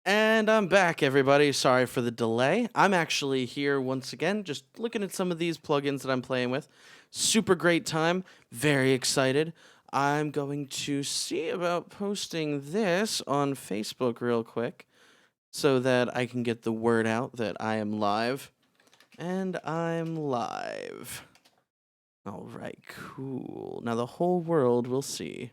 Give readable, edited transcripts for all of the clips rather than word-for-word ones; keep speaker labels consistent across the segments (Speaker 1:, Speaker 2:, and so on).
Speaker 1: And I'm back, everybody. Sorry for the delay. I'm actually here once again, just looking at some of these plugins that I'm playing with. Super great time. Very excited. I'm going to see about posting this on Facebook real quick so that I can get the word out that I am live. And I'm live. All right, cool. Now the whole world will see.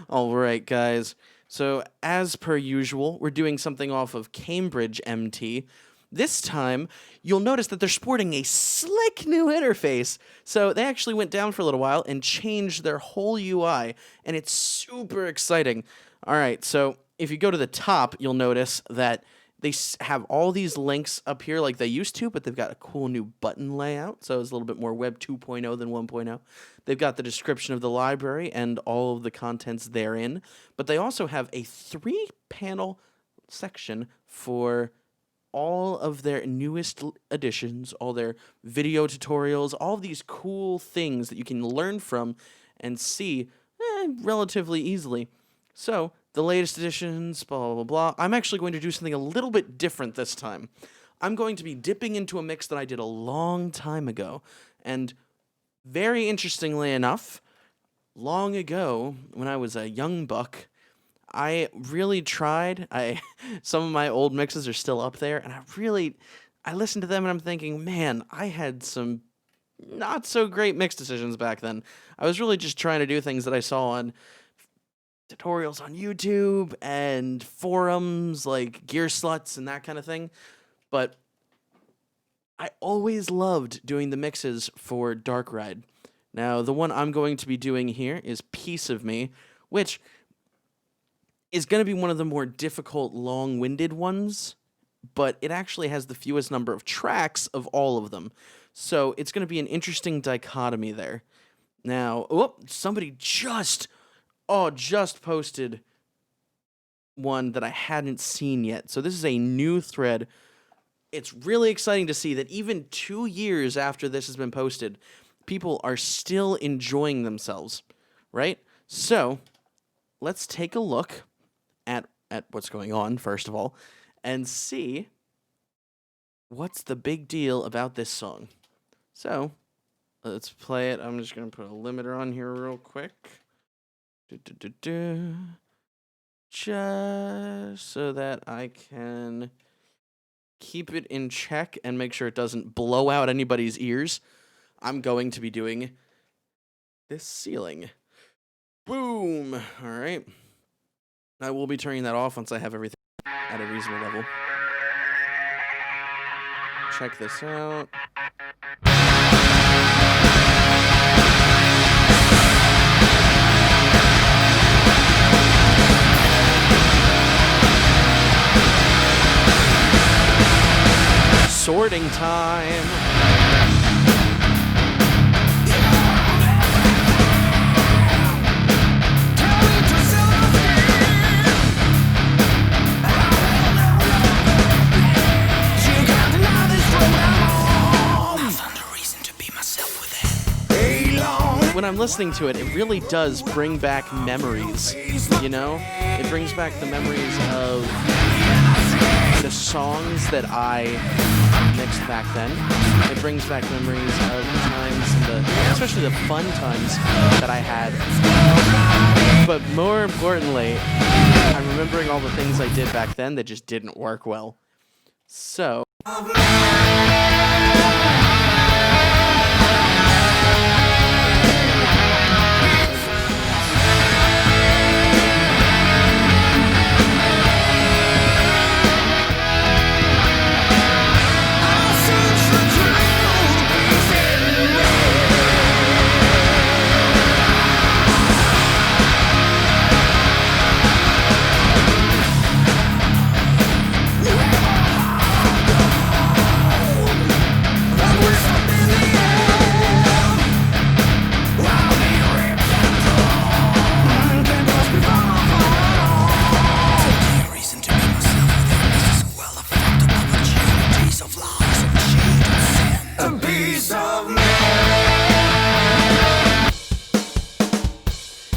Speaker 1: All right, guys. So, as per usual, we're doing something off of Cambridge MT. This time, you'll notice that they're sporting a slick new interface. So, they actually went down for a little while and changed their whole UI, and it's super exciting. All right, so if you go to the top, you'll notice that they have all these links up here like they used to, but they've got a cool new button layout, so it's a little bit more Web 2.0 than 1.0. They've got the description of the library and all of the contents therein, but they also have a 3-panel section for all of their newest additions, all their video tutorials, all of these cool things that you can learn from and see relatively easily. So, the latest editions, blah, blah, blah, blah. I'm actually going to do something a little bit different this time. I'm going to be dipping into a mix that I did a long time ago. And very interestingly enough, long ago, when I was a young buck, I really tried. Some of my old mixes are still up there, and I listened to them and I'm thinking, man, I had some not so great mix decisions back then. I was really just trying to do things that I saw on tutorials on YouTube and forums like Gear Sluts and that kind of thing. But I always loved doing the mixes for Dark Ride. Now, the one I'm going to be doing here is Piece of Me, which is going to be one of the more difficult, long-winded ones, but it actually has the fewest number of tracks of all of them. So it's going to be an interesting dichotomy there. Now, somebody just posted one that I hadn't seen yet. So this is a new thread. It's really exciting to see that even 2 years after this has been posted, people are still enjoying themselves, right? So let's take a look at what's going on, first of all, and see what's the big deal about this song. So let's play it. I'm just going to put a limiter on here real quick. Just so that I can keep it in check and make sure it doesn't blow out anybody's ears. I'm going to be doing this ceiling. Boom! Alright. I will be turning that off once I have everything at a reasonable level. Check this out. Sorting time. When I'm listening to it, it really does bring back memories, you know? It brings back the memories of the songs that I mixed back then. It brings back memories of the times, especially the fun times that I had. But more importantly, I'm remembering all the things I did back then that just didn't work well. So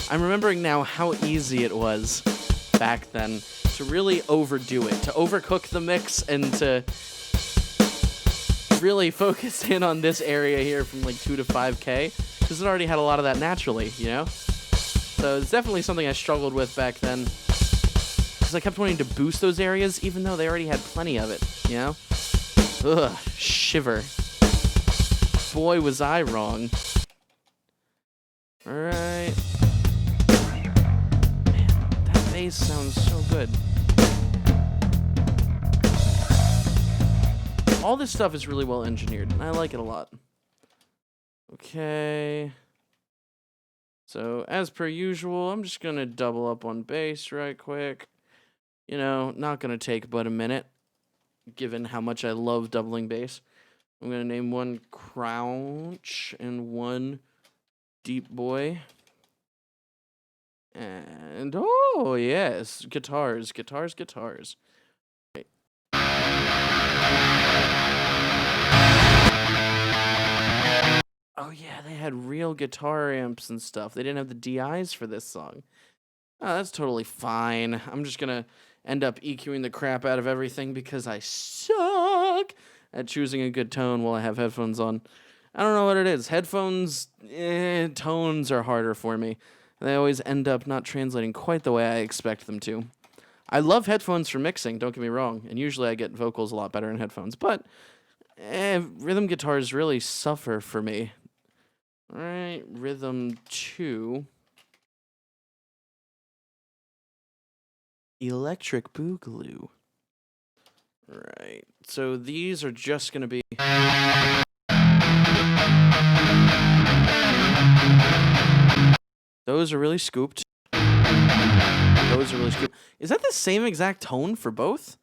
Speaker 1: I'm remembering now how easy it was back then to really overdo it, to overcook the mix, and to really focus in on this area here from like 2 to 5K, because it already had a lot of that naturally, you know? So it's definitely something I struggled with back then, because I kept wanting to boost those areas even though they already had plenty of it, you know? Ugh, shiver. Boy, was I wrong. Alright. Man, that bass sounds so good. All this stuff is really well engineered, and I like it a lot. Okay. So, as per usual, I'm just gonna double up on bass right quick. You know, not gonna take but a minute, given how much I love doubling bass. I'm gonna name one Crouch and one Deep Boy. And, oh, yes, guitars. Right. Oh, yeah, they had real guitar amps and stuff. They didn't have the DIs for this song. Oh, that's totally fine. I'm just gonna end up EQing the crap out of everything because I suck at choosing a good tone while I have headphones on. I don't know what it is. Headphones, tones are harder for me. They always end up not translating quite the way I expect them to. I love headphones for mixing, don't get me wrong, and usually I get vocals a lot better in headphones, but rhythm guitars really suffer for me. Alright, rhythm 2. Electric Boogaloo. Right, so these are just going to be... Those are really scooped. Is that the same exact tone for both?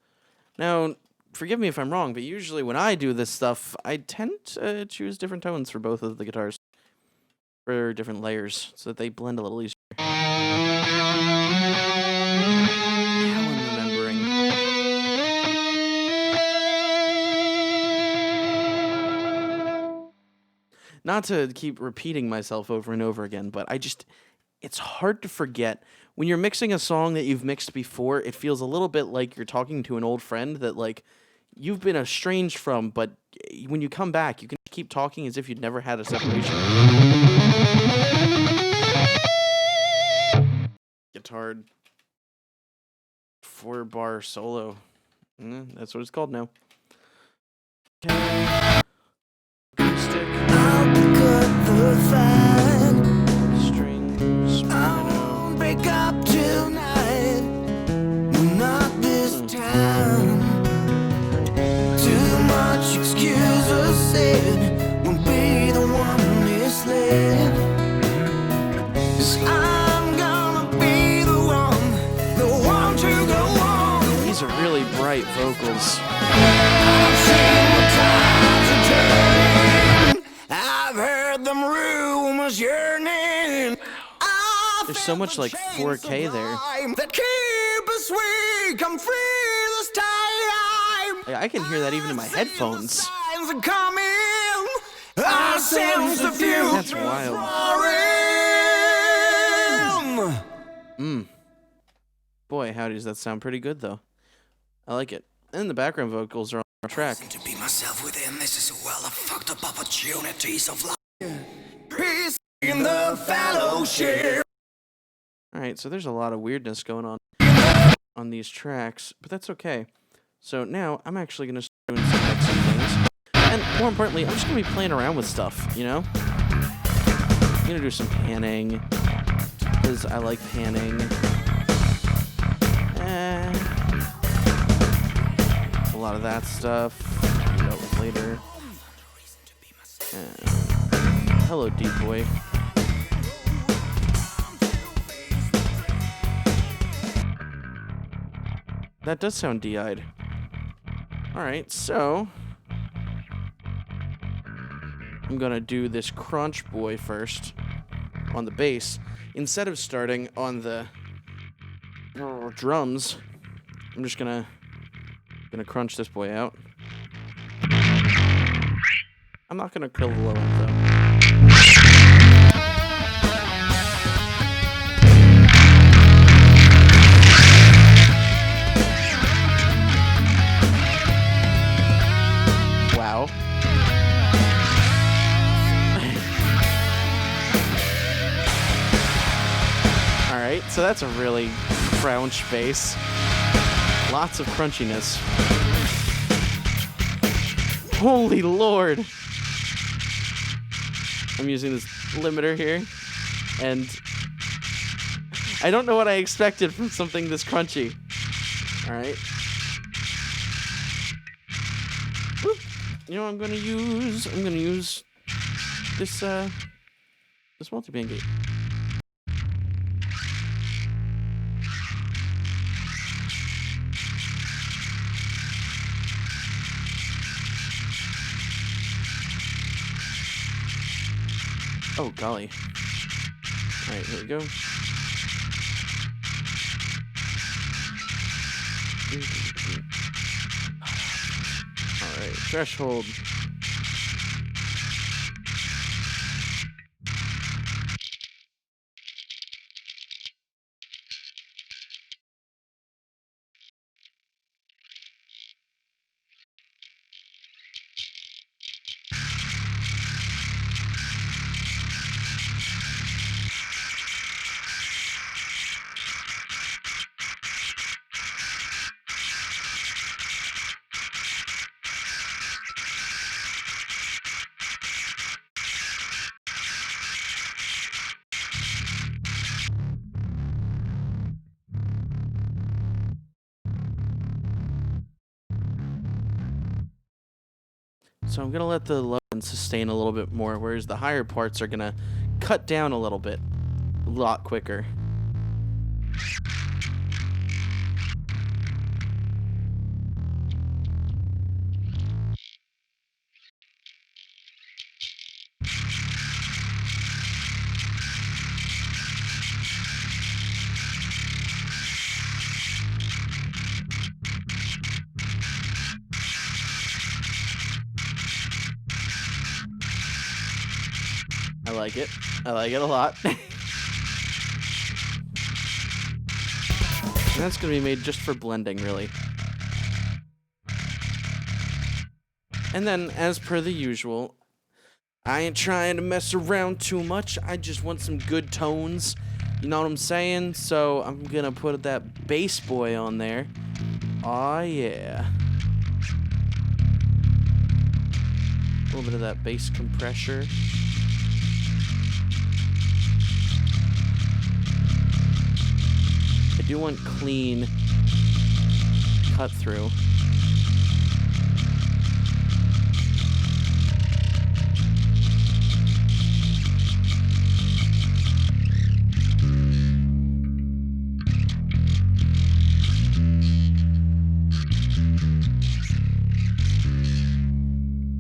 Speaker 1: Now, forgive me if I'm wrong, but usually when I do this stuff, I tend to choose different tones for both of the guitars. For different layers, so that they blend a little easier. Now I'm remembering. Not to keep repeating myself over and over again, but it's hard to forget. When you're mixing a song that you've mixed before, it feels a little bit like you're talking to an old friend that, like, you've been estranged from, but when you come back, you can keep talking as if you'd never had a separation. Guitar 4-bar solo. That's what it's called now. Okay. Acoustic. I'll pick up the phone. Strings. I'll break up tonight. Not this time. Too much excuses said. Won't be the one misled. 'Cause I'm gonna be the one to go on. These are really bright vocals. I've seen the tides are turning. I've heard them rumors yearning. There's so much like 4K there. That keep us weak, I'm free this time. I can hear that even in my headphones. I sense the future. That's wild. Boy, howdy, does that sound pretty good though. I like it. And the background vocals are on the track. To be myself within, this is a well of fucked up opportunities of life. Peace in the fellowship. Alright, so there's a lot of weirdness going on these tracks, but that's okay. So now I'm actually going to start doing some mixing things. And more importantly, I'm just going to be playing around with stuff, you know? I'm going to do some panning, because I like panning. A lot of that stuff. I'll deal with later. Hello, Deep Boy. That does sound DI'd. Alright, so I'm gonna do this Crunch Boy first on the bass. Instead of starting on the drums, I'm just gonna crunch this boy out. I'm not gonna kill the low end though. so that's a really crouch bass. Lots of crunchiness. Holy Lord! I'm using this limiter here, and I don't know what I expected from something this crunchy. Alright. You know what I'm gonna use? I'm gonna use this this multiband gate. Oh golly. Alright, here we go. Alright, threshold. So I'm gonna let the low end sustain a little bit more, whereas the higher parts are gonna cut down a little bit, a lot quicker. I like it. I like it a lot. And that's gonna be made just for blending, really. And then, as per the usual, I ain't trying to mess around too much. I just want some good tones. You know what I'm saying? So I'm gonna put that bass boy on there. Aw, yeah. A little bit of that bass compressor. I do want clean cut through.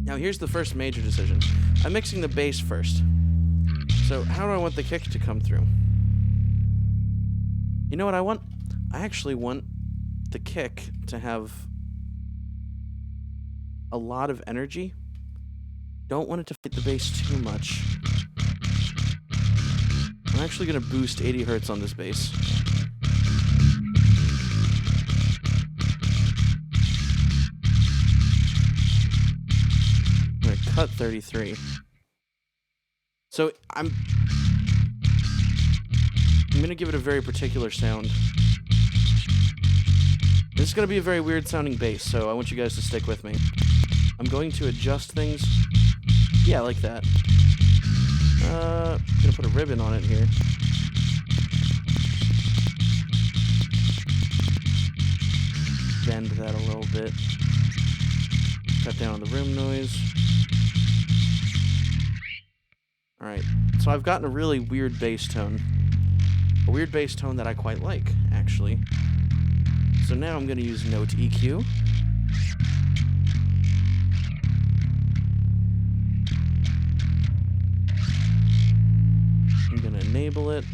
Speaker 1: Now here's the first major decision. I'm mixing the bass first. So how do I want the kick to come through? You know what I want? I actually want the kick to have a lot of energy. Don't want it to fight the bass too much. I'm actually going to boost 80 hertz on this bass. I'm going to cut 33. So I'm going to give it a very particular sound. This is going to be a very weird sounding bass, so I want you guys to stick with me. I'm going to adjust things. Yeah, like that. I'm going to put a ribbon on it here. Bend that a little bit. Cut down on the room noise. Alright, so I've gotten a really weird bass tone. A weird bass tone that I quite like, actually. So now I'm going to use Note EQ. I'm going to enable it.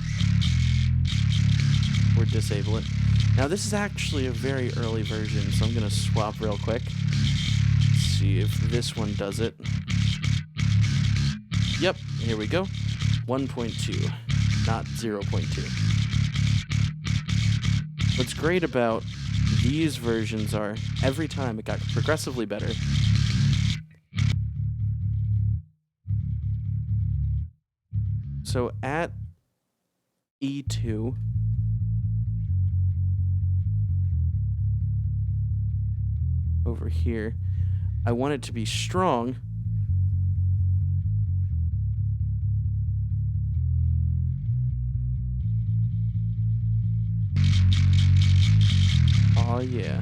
Speaker 1: Or disable it. Now this is actually a very early version, so I'm going to swap real quick. See if this one does it. Yep, here we go. 1.2, not 0.2. What's great about these versions are every time it got progressively better. So at E2, over here. I want it to be strong. Oh yeah.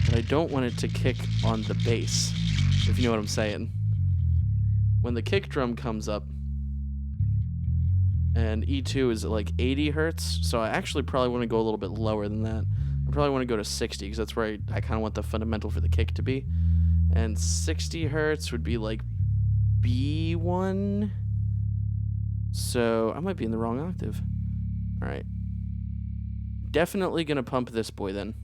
Speaker 1: But I don't want it to kick on the bass, if you know what I'm saying. When the kick drum comes up, and E2 is at like 80 hertz, so I actually probably want to go a little bit lower than that. I probably want to go to 60, because that's where I kind of want the fundamental for the kick to be. And 60 hertz would be like B1. So I might be in the wrong octave. Alright. Definitely gonna pump this boy then.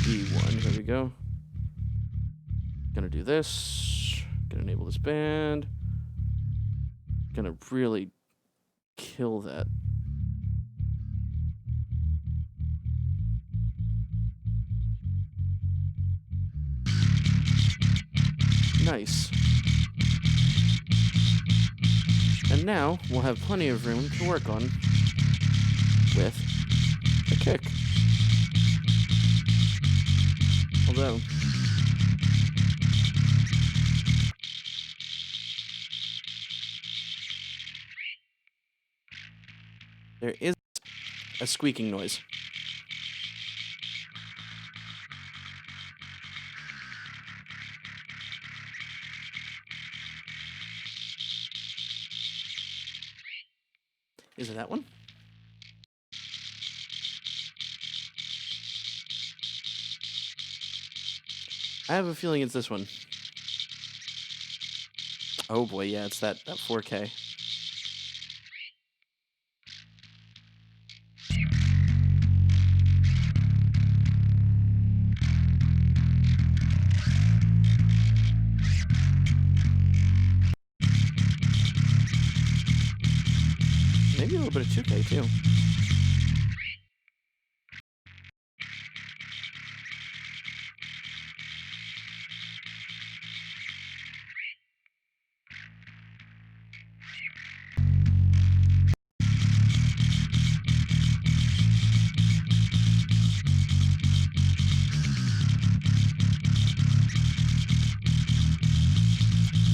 Speaker 1: B1, here we go. Gonna do this. Gonna enable this band. Gonna really kill that. Nice. And now we'll have plenty of room to work on with the kick. Although, there is a squeaking noise. Is it that one? I have a feeling it's this one. Oh boy, yeah, it's that 4K. Maybe a little bit of 2K too.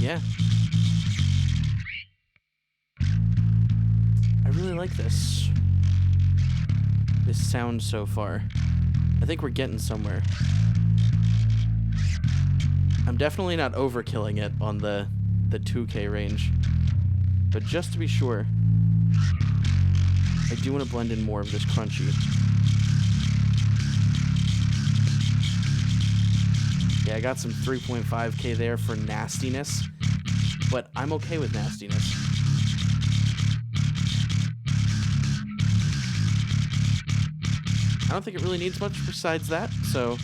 Speaker 1: Yeah. I really like this. This sound so far. I think we're getting somewhere. I'm definitely not overkilling it on the 2K range. But just to be sure, I do want to blend in more of this crunchy. Yeah, I got some 3.5K there for nastiness, but I'm okay with nastiness. I don't think it really needs much besides that, so...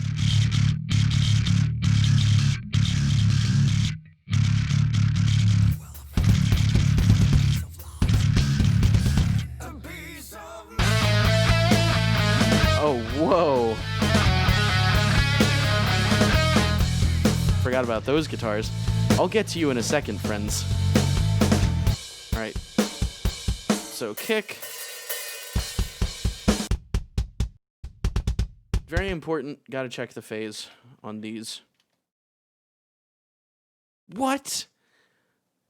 Speaker 1: Oh, whoa! Forgot about those guitars. I'll get to you in a second, friends. Alright. So, kick. Very important. Gotta check the phase on these. What?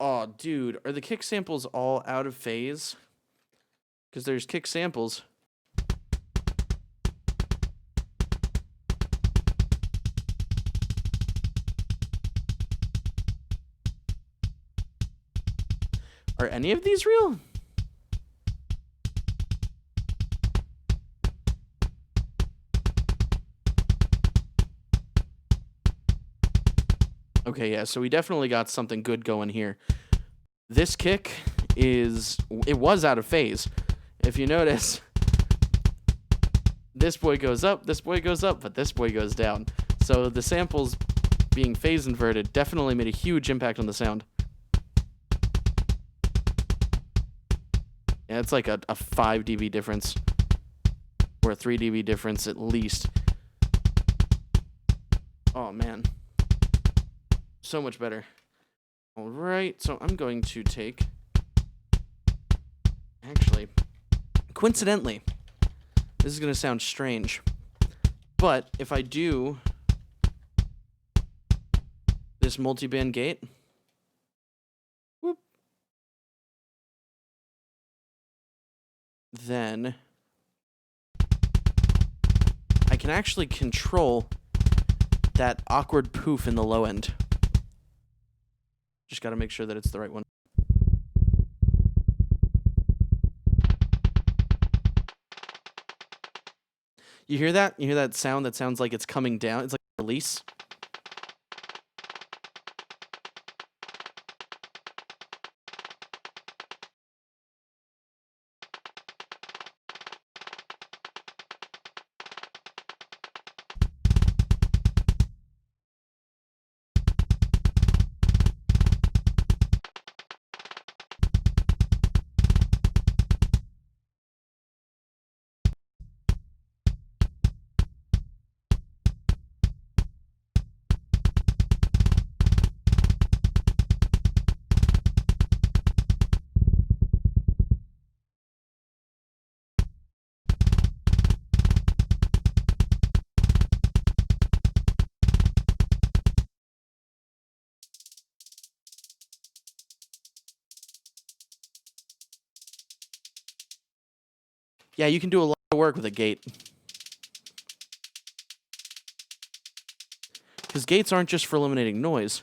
Speaker 1: Oh, dude. Are the kick samples all out of phase? Because there's kick samples. Are any of these real? Okay, yeah, so we definitely got something good going here. This kick it was out of phase. If you notice, this boy goes up, but this boy goes down. So the samples being phase inverted definitely made a huge impact on the sound. Yeah, it's like a 5 dB difference. or a 3 dB difference at least. Oh man, so much better. All right, so I'm going to take, actually, coincidentally, this is going to sound strange, but if I do this multiband gate, whoop, then I can actually control that awkward poof in the low end. Just got to make sure that it's the right one. You hear that? You hear that sound that sounds like it's coming down? It's like a release. Yeah, you can do a lot of work with a gate. Because gates aren't just for eliminating noise.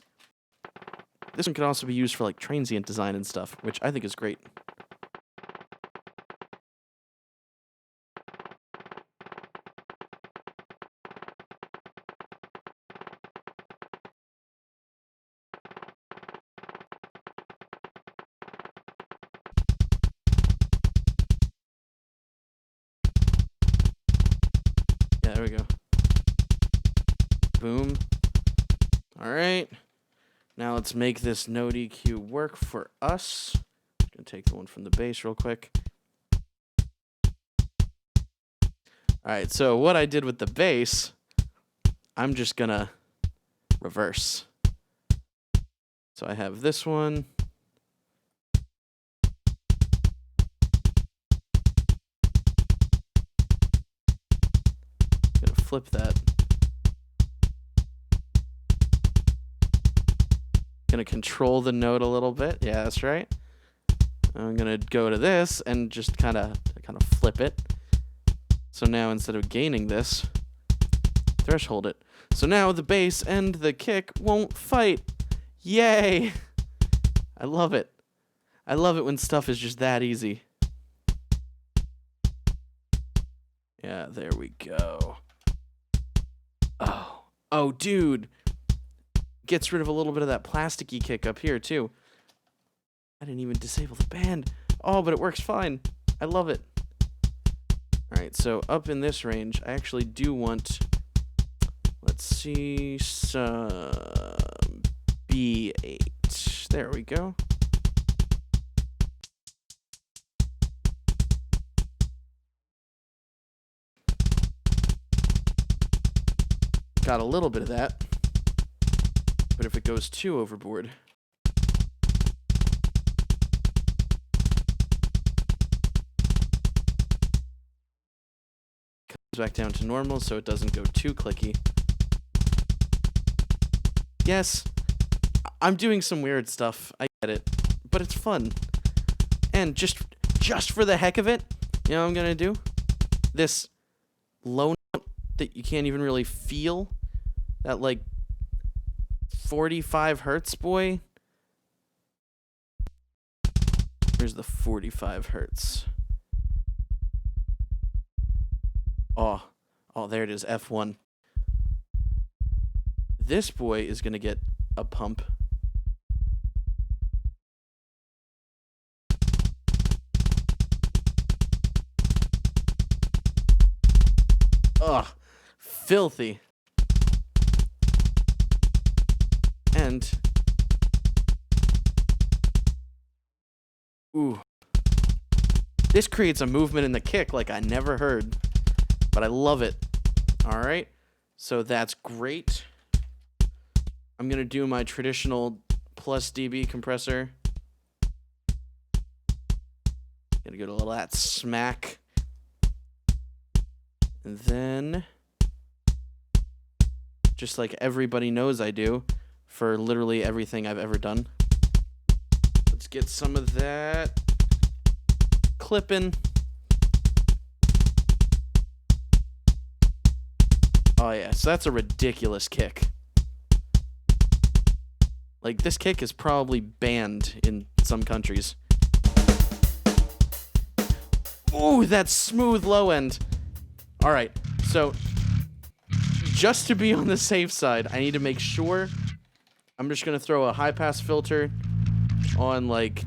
Speaker 1: This one can also be used for like transient design and stuff, which I think is great. Yeah, there we go. Boom. All right. Now let's make this Node EQ work for us. I'm going to take the one from the bass real quick. All right, so what I did with the bass, I'm just going to reverse. So I have this one. I'm going to flip that. Gonna control the note a little bit. Yeah, that's right. I'm gonna go to this and just kind of flip it. So now instead of gaining this, threshold it. So now the bass and the kick won't fight. Yay! I love it. I love it when stuff is just that easy. Yeah, there we go. Oh, dude. Gets rid of a little bit of that plasticky kick up here, too. I didn't even disable the band. Oh, but it works fine. I love it. All right, so up in this range, I actually do want, let's see, some B8. There we go. Got a little bit of that. But if it goes too overboard, comes back down to normal so it doesn't go too clicky. Yes, I'm doing some weird stuff. I get it, but it's fun. And just for the heck of it, you know what I'm gonna do? This low note that you can't even really feel, that like 45 hertz boy. Here's the 45 hertz. Oh, there it is, F1. This boy is gonna get a pump. Ugh, filthy. And ooh, this creates a movement in the kick like I never heard. but I love it. All right, so that's great. I'm going to do my traditional plus dB compressor. Gonna get a little of that smack. And then, just like everybody knows I do for literally everything I've ever done, let's get some of that clipping. Oh yeah, so that's a ridiculous kick. Like, this kick is probably banned in some countries. Ooh, that smooth low end. All right, so just to be on the safe side, I need to make sure I'm just going to throw a high pass filter on like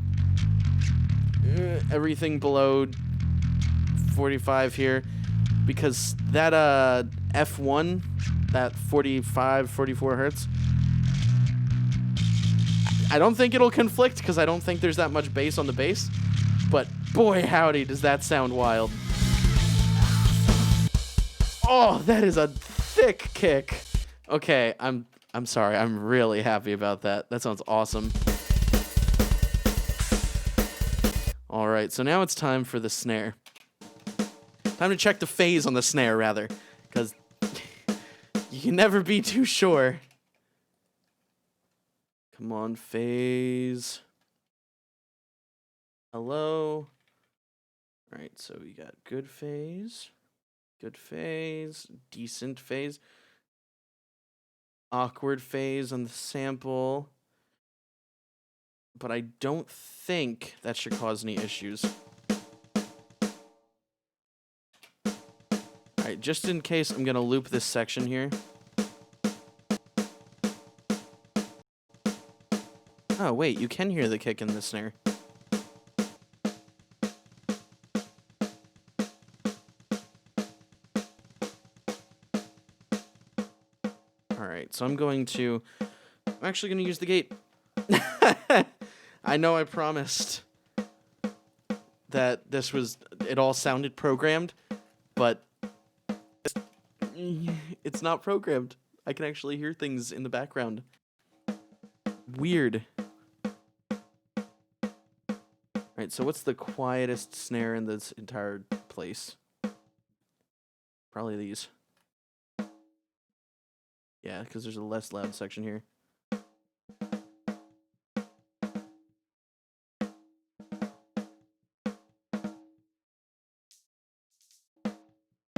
Speaker 1: everything below 45 here, because that F1, that 45, 44 hertz, I don't think it'll conflict because I don't think there's that much bass on the bass, but boy howdy does that sound wild. Oh, that is a thick kick. Okay, I'm sorry. I'm really happy about that. That sounds awesome. All right, so now it's time for the snare. Time to check the phase on the snare, rather, because you can never be too sure. Come on, phase. Hello. All right, so we got good phase, decent phase, awkward phase on the sample, but I don't think that should cause any issues. All right, just in case, I'm gonna loop this section here. Oh, wait, you can hear the kick in the snare. All right, so I'm actually going to use the gate. I know I promised that it all sounded programmed, but it's not programmed. I can actually hear things in the background. Weird. All right, so what's the quietest snare in this entire place? Probably these. Yeah, because there's a less loud section here.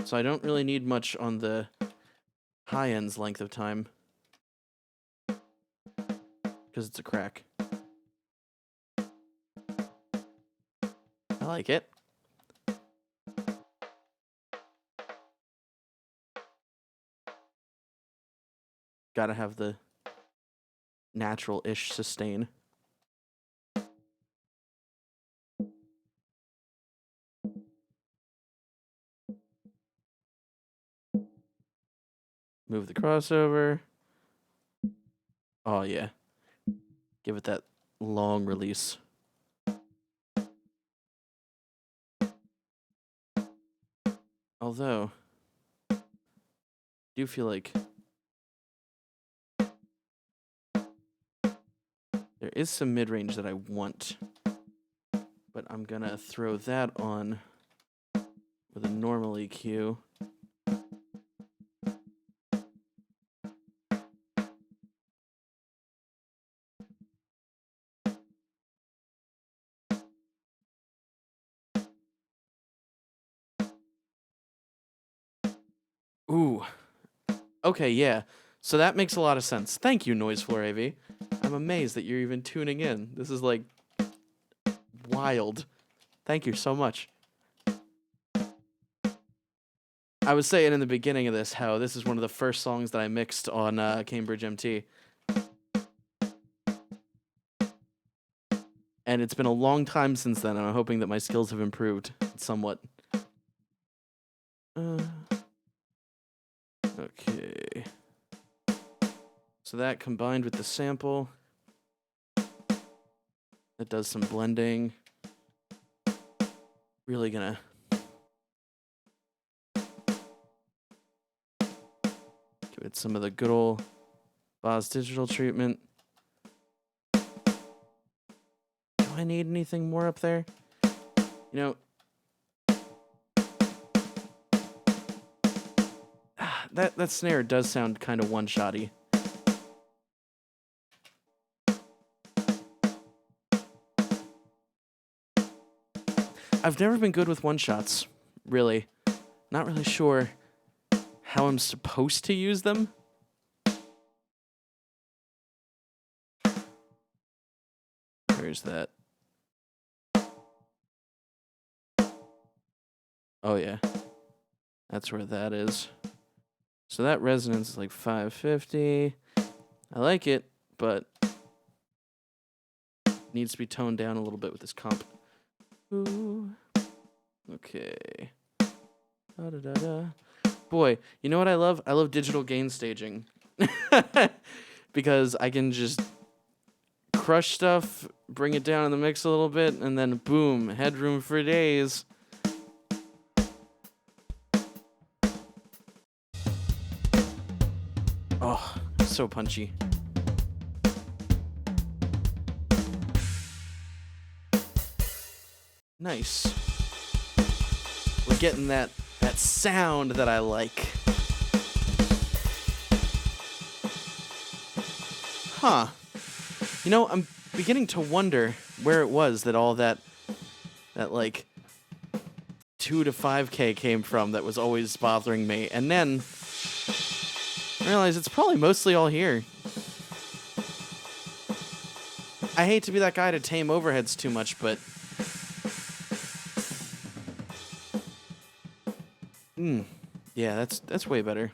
Speaker 1: So I don't really need much on the high end's length of time, because it's a crack. I like it. Gotta have the natural-ish sustain. Move the crossover. Oh, yeah. Give it that long release. Although, I do feel like there is some mid-range that I want, but I'm gonna throw that on with a normal EQ. Ooh. Okay, yeah. So that makes a lot of sense. Thank you, Noise Floor AV. I'm amazed that you're even tuning in. This is like wild. Thank you so much. I was saying in the beginning of this how this is one of the first songs that I mixed on Cambridge MT. And it's been a long time since then, and I'm hoping that my skills have improved somewhat. Okay. So that combined with the sample, that does some blending. Really gonna Get some of the good old Boz Digital treatment. Do I need anything more up there? You know, that snare does sound kind of one-shotty. I've never been good with one-shots, really. Not really sure how I'm supposed to use them. Where's that? Oh, yeah. That's where that is. So that resonance is like 550. I like it, but needs to be toned down a little bit with this comp. Ooh. Okay. Da-da-da-da. Boy, you know what I love? I love digital gain staging. Because I can just crush stuff, bring it down in the mix a little bit, and then boom, headroom for days. Oh, so punchy. Nice. We're getting that sound that I like. Huh. You know, I'm beginning to wonder where it was that all that like 2 to 5K came from that was always bothering me. And then I realized it's probably mostly all here. I hate to be that guy to tame overheads too much, but yeah, that's way better.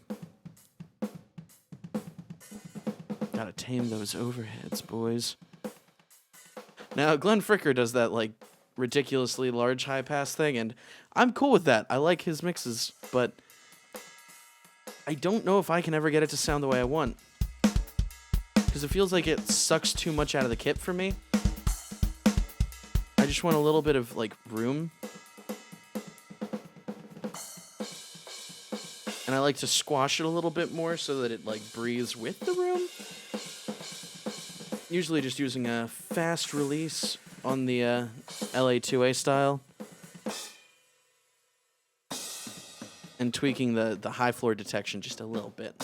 Speaker 1: Gotta tame those overheads, boys. Now, Glenn Fricker does that, like, ridiculously large high-pass thing, and I'm cool with that. I like his mixes, but I don't know if I can ever get it to sound the way I want. Because it feels like it sucks too much out of the kit for me. I just want a little bit of, like, room. And I like to squash it a little bit more so that it, like, breathes with the room. Usually just using a fast release on the LA2A style. And tweaking the high floor detection just a little bit.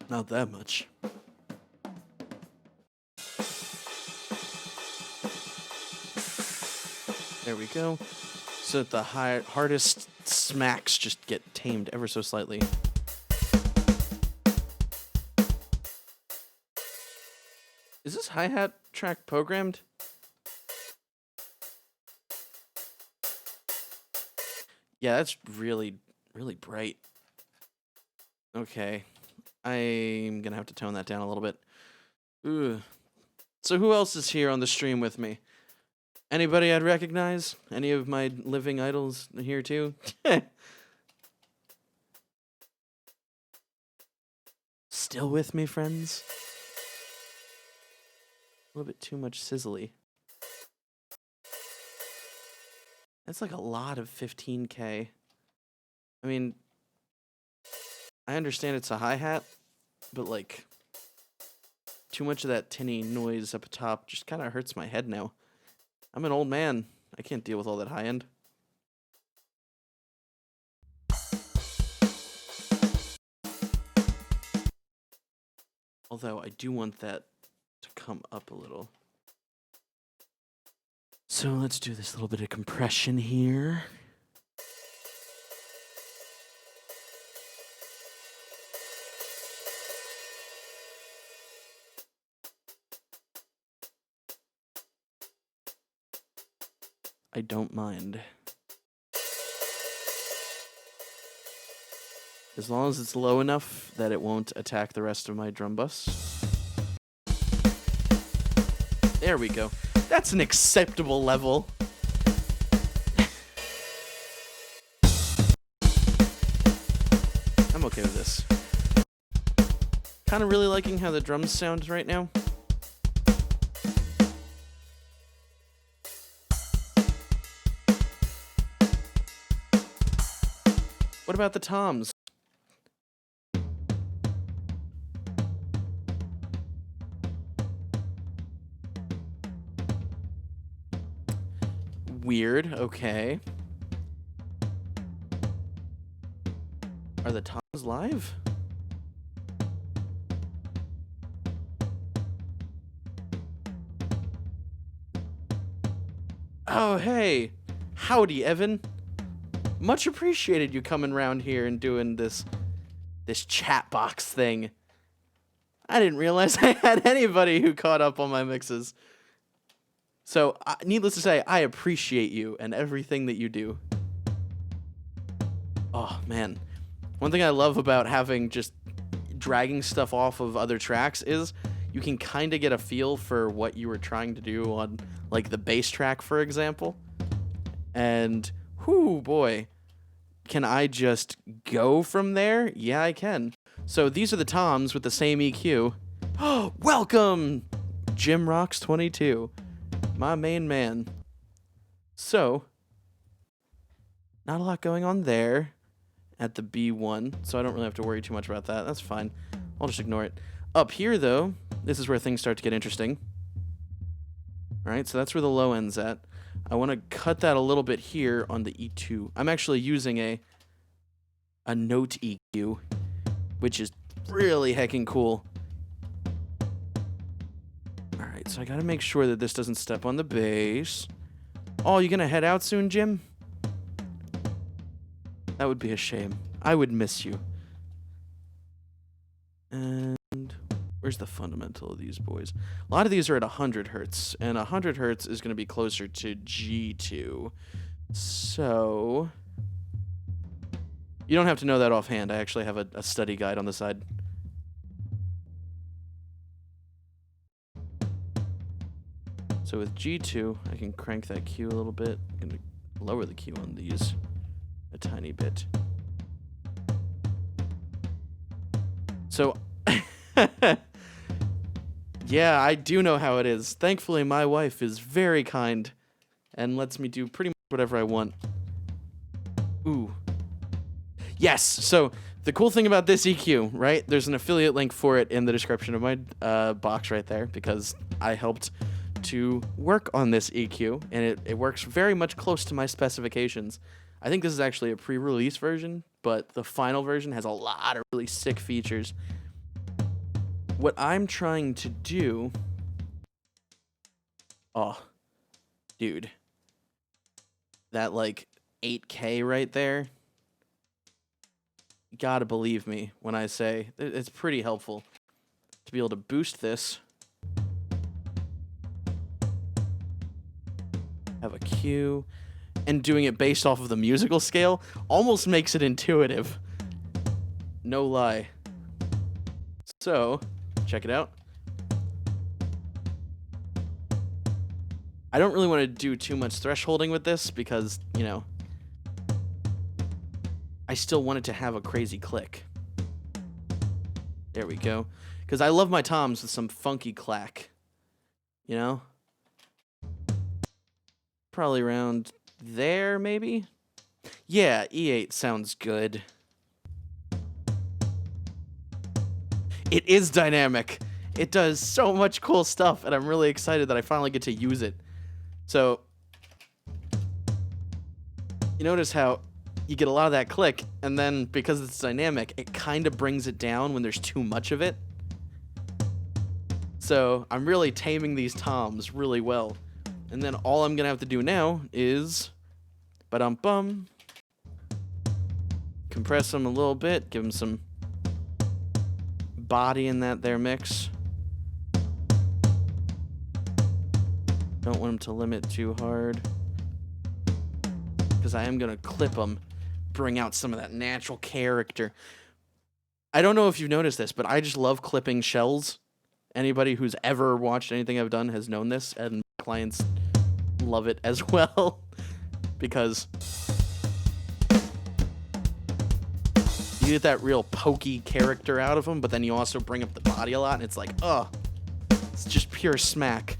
Speaker 1: Not that much. There we go. So that the hardest smacks just get tamed ever so slightly. Is this hi-hat track programmed? Yeah, that's really, really bright. Okay. I'm gonna have to tone that down a little bit. Ooh. So who else is here on the stream with me? Anybody I'd recognize? Any of my living idols here too? Still with me, friends? A little bit too much sizzly. That's like a lot of 15K. I mean, I understand it's a hi-hat, but like, too much of that tinny noise up top just kind of hurts my head now. I'm an old man. I can't deal with all that high end. Although I do want that to come up a little. So let's do this little bit of compression here. I don't mind. As long as it's low enough that it won't attack the rest of my drum bus. There we go. That's an acceptable level. I'm okay with this. Kind of really liking how the drums sound right now. What about the toms? Weird. Okay. Are the toms live? Oh, hey. Howdy, Evan. Much appreciated you coming around here and doing this chat box thing. I didn't realize I had anybody who caught up on my mixes. So, needless to say, I appreciate you and everything that you do. Oh, man. One thing I love about having just dragging stuff off of other tracks is you can kind of get a feel for what you were trying to do on, like, the bass track, for example. And, whoo, boy, can I just go from there? Yeah, I can. So these are the toms with the same EQ. Oh, welcome, Jim Rocks 22, my main man. So, not a lot going on there at the B1, so I don't really have to worry too much about that. That's fine. I'll just ignore it. Up here, though, this is where things start to get interesting. All right, so that's where the low end's at. I want to cut that a little bit here on the E2. I'm actually using a note EQ, which is really heckin' cool. All right, so I got to make sure that this doesn't step on the bass. Oh, you gonna head out soon, Jim? That would be a shame. I would miss you. And where's the fundamental of these boys? A lot of these are at 100 hertz, and 100 hertz is going to be closer to G2. So you don't have to know that offhand. I actually have a study guide on the side. So with G2, I can crank that Q a little bit. I'm going to lower the Q on these a tiny bit. So, yeah, I do know how it is. Thankfully, my wife is very kind and lets me do pretty much whatever I want. Ooh. Yes, so the cool thing about this EQ, right? There's an affiliate link for it in the description of my box right there because I helped to work on this EQ, and it works very much close to my specifications. I think this is actually a pre-release version, but the final version has a lot of really sick features. What I'm trying to do... Oh, dude. That, like, 8K right there. You gotta believe me when I say it's pretty helpful to be able to boost this. Have a Q. And doing it based off of the musical scale almost makes it intuitive. No lie. So, check it out. I don't really want to do too much thresholding with this because, you know, I still want it to have a crazy click. There we go. Because I love my toms with some funky clack. You know? Probably around there, maybe? Yeah, E8 sounds good. It is dynamic. It does so much cool stuff, and I'm really excited that I finally get to use it. So, you notice how you get a lot of that click, and then because it's dynamic, it kind of brings it down when there's too much of it. So, I'm really taming these toms really well. And then all I'm going to have to do now is... Ba-dum-bum. Compress them a little bit. Give them some body in that there mix. Don't want them to limit too hard. Because I am going to clip them. Bring out some of that natural character. I don't know if you've noticed this, but I just love clipping shells. Anybody who's ever watched anything I've done has known this, and clients love it as well. Because you get that real pokey character out of them, but then you also bring up the body a lot, and it's like, oh, it's just pure smack.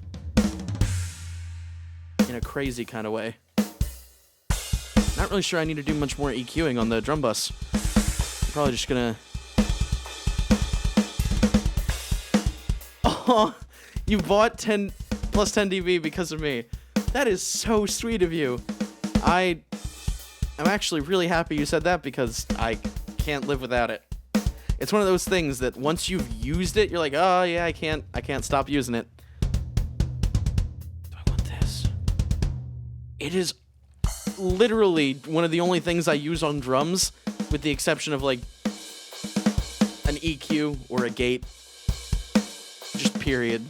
Speaker 1: In a crazy kind of way. Not really sure I need to do much more EQing on the drum bus. I'm probably just gonna... Oh, you bought 10 plus 10 dB because of me. That is so sweet of you. I'm actually really happy you said that because I can't live without it. It's one of those things that once you've used it, you're like, oh yeah, I can't stop using it. Do I want this? It is literally one of the only things I use on drums, with the exception of like an EQ or a gate. Just period.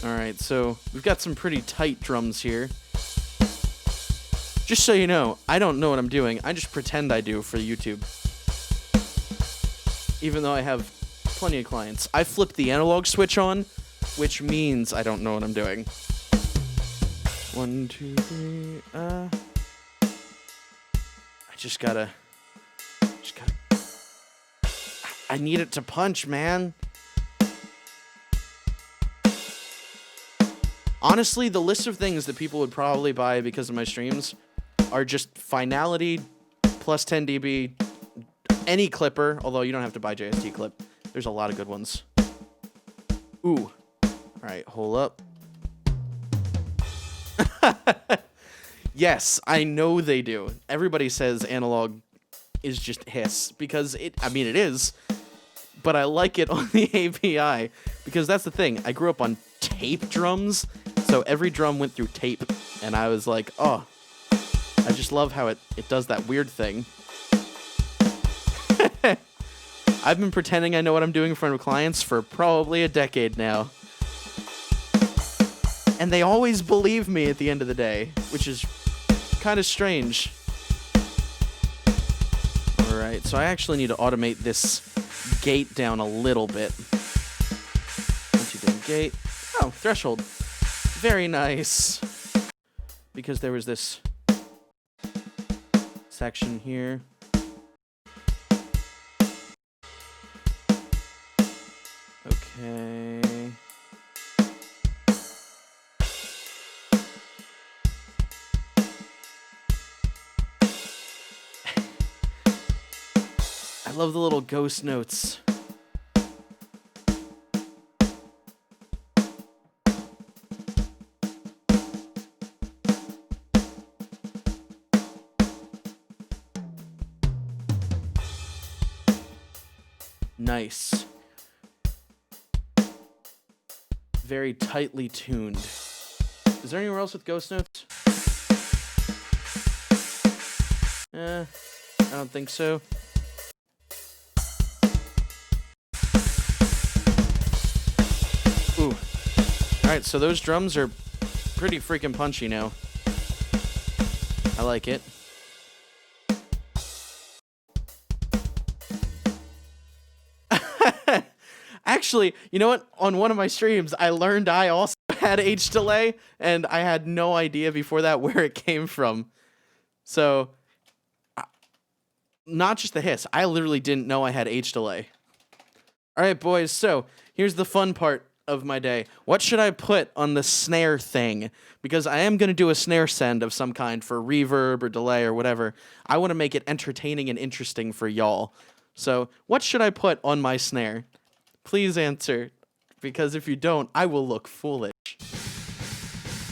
Speaker 1: Alright, so we've got some pretty tight drums here. Just so you know, I don't know what I'm doing. I just pretend I do for YouTube. Even though I have plenty of clients. I flipped the analog switch on, which means I don't know what I'm doing. 1, 2, 3, I just gotta... I need it to punch, man. Honestly, the list of things that people would probably buy because of my streams are just finality, plus 10 dB, any clipper, although you don't have to buy JST clip. There's a lot of good ones. Ooh. Alright, hold up. Yes, I know they do. Everybody says analog is just hiss, because it is, but I like it on the API, because that's the thing. I grew up on tape drums, so every drum went through tape, and I was like, oh, I just love how it does that weird thing. I've been pretending I know what I'm doing in front of clients for probably a decade now. And they always believe me at the end of the day, which is kind of strange. Alright, so I actually need to automate this gate down a little bit. Once you do gate... Oh, threshold. Very nice. Because there was this section here. Okay. I love the little ghost notes. Nice. Very tightly tuned. Is there anywhere else with ghost notes? I don't think so. Ooh. Alright, so those drums are pretty freaking punchy now. I like it. Actually, you know what? On one of my streams, I learned I also had H delay, and I had no idea before that where it came from. So, not just the hiss. I literally didn't know I had H delay. All right, boys. So, here's the fun part of my day. What should I put on the snare thing? Because I am going to do a snare send of some kind for reverb or delay or whatever. I want to make it entertaining and interesting for y'all. So, what should I put on my snare? Please answer, because if you don't, I will look foolish.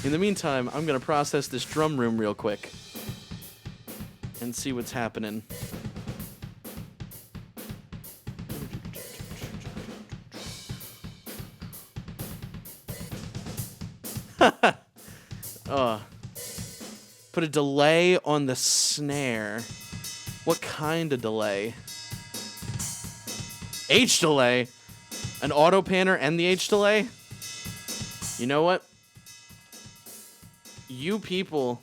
Speaker 1: In the meantime, I'm going to process this drum room real quick and see what's happening. Put a delay on the snare. What kind of delay? H delay? An auto panner and the H delay? You know what? You people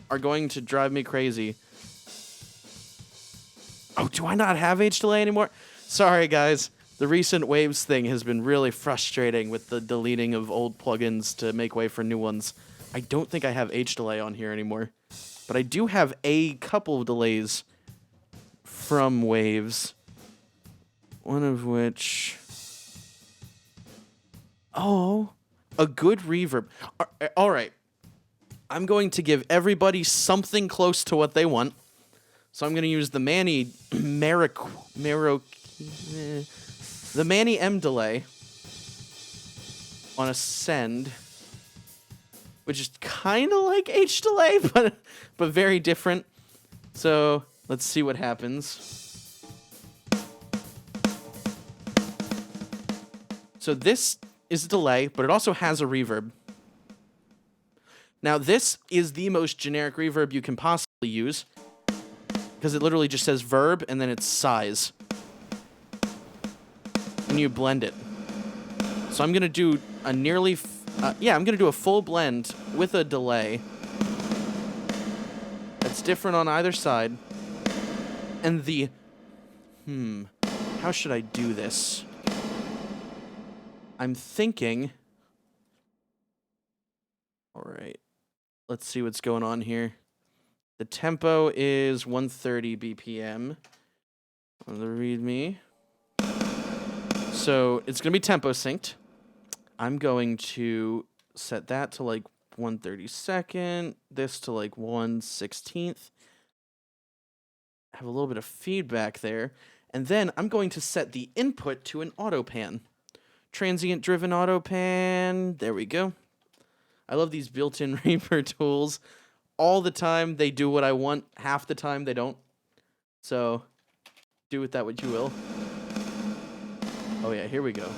Speaker 1: are going to drive me crazy. Oh, do I not have H delay anymore? Sorry, guys. The recent Waves thing has been really frustrating with the deleting of old plugins to make way for new ones. I don't think I have H delay on here anymore. But I do have a couple of delays from Waves. One of which... Oh, a good reverb. All right. I'm going to give everybody something close to what they want. So I'm going to use the Manny the Manny M delay on a send, which is kind of like H delay, but very different. So let's see what happens. So this is a delay, but it also has a reverb. Now this is the most generic reverb you can possibly use, because it literally just says verb and then it's size. And you blend it. So I'm going to do a I'm going to do a full blend with a delay that's different on either side. And how should I do this? I'm thinking, all right, let's see what's going on here. The tempo is 130 BPM on the README. So it's going to be tempo synced. I'm going to set that to like 1/32, this to like 1/16. Have a little bit of feedback there. And then I'm going to set the input to an auto pan. Transient driven auto pan. There we go. I love these built-in Reaper tools. All the time they do what I want. Half the time they don't. So do with that what you will. Oh yeah, here we go.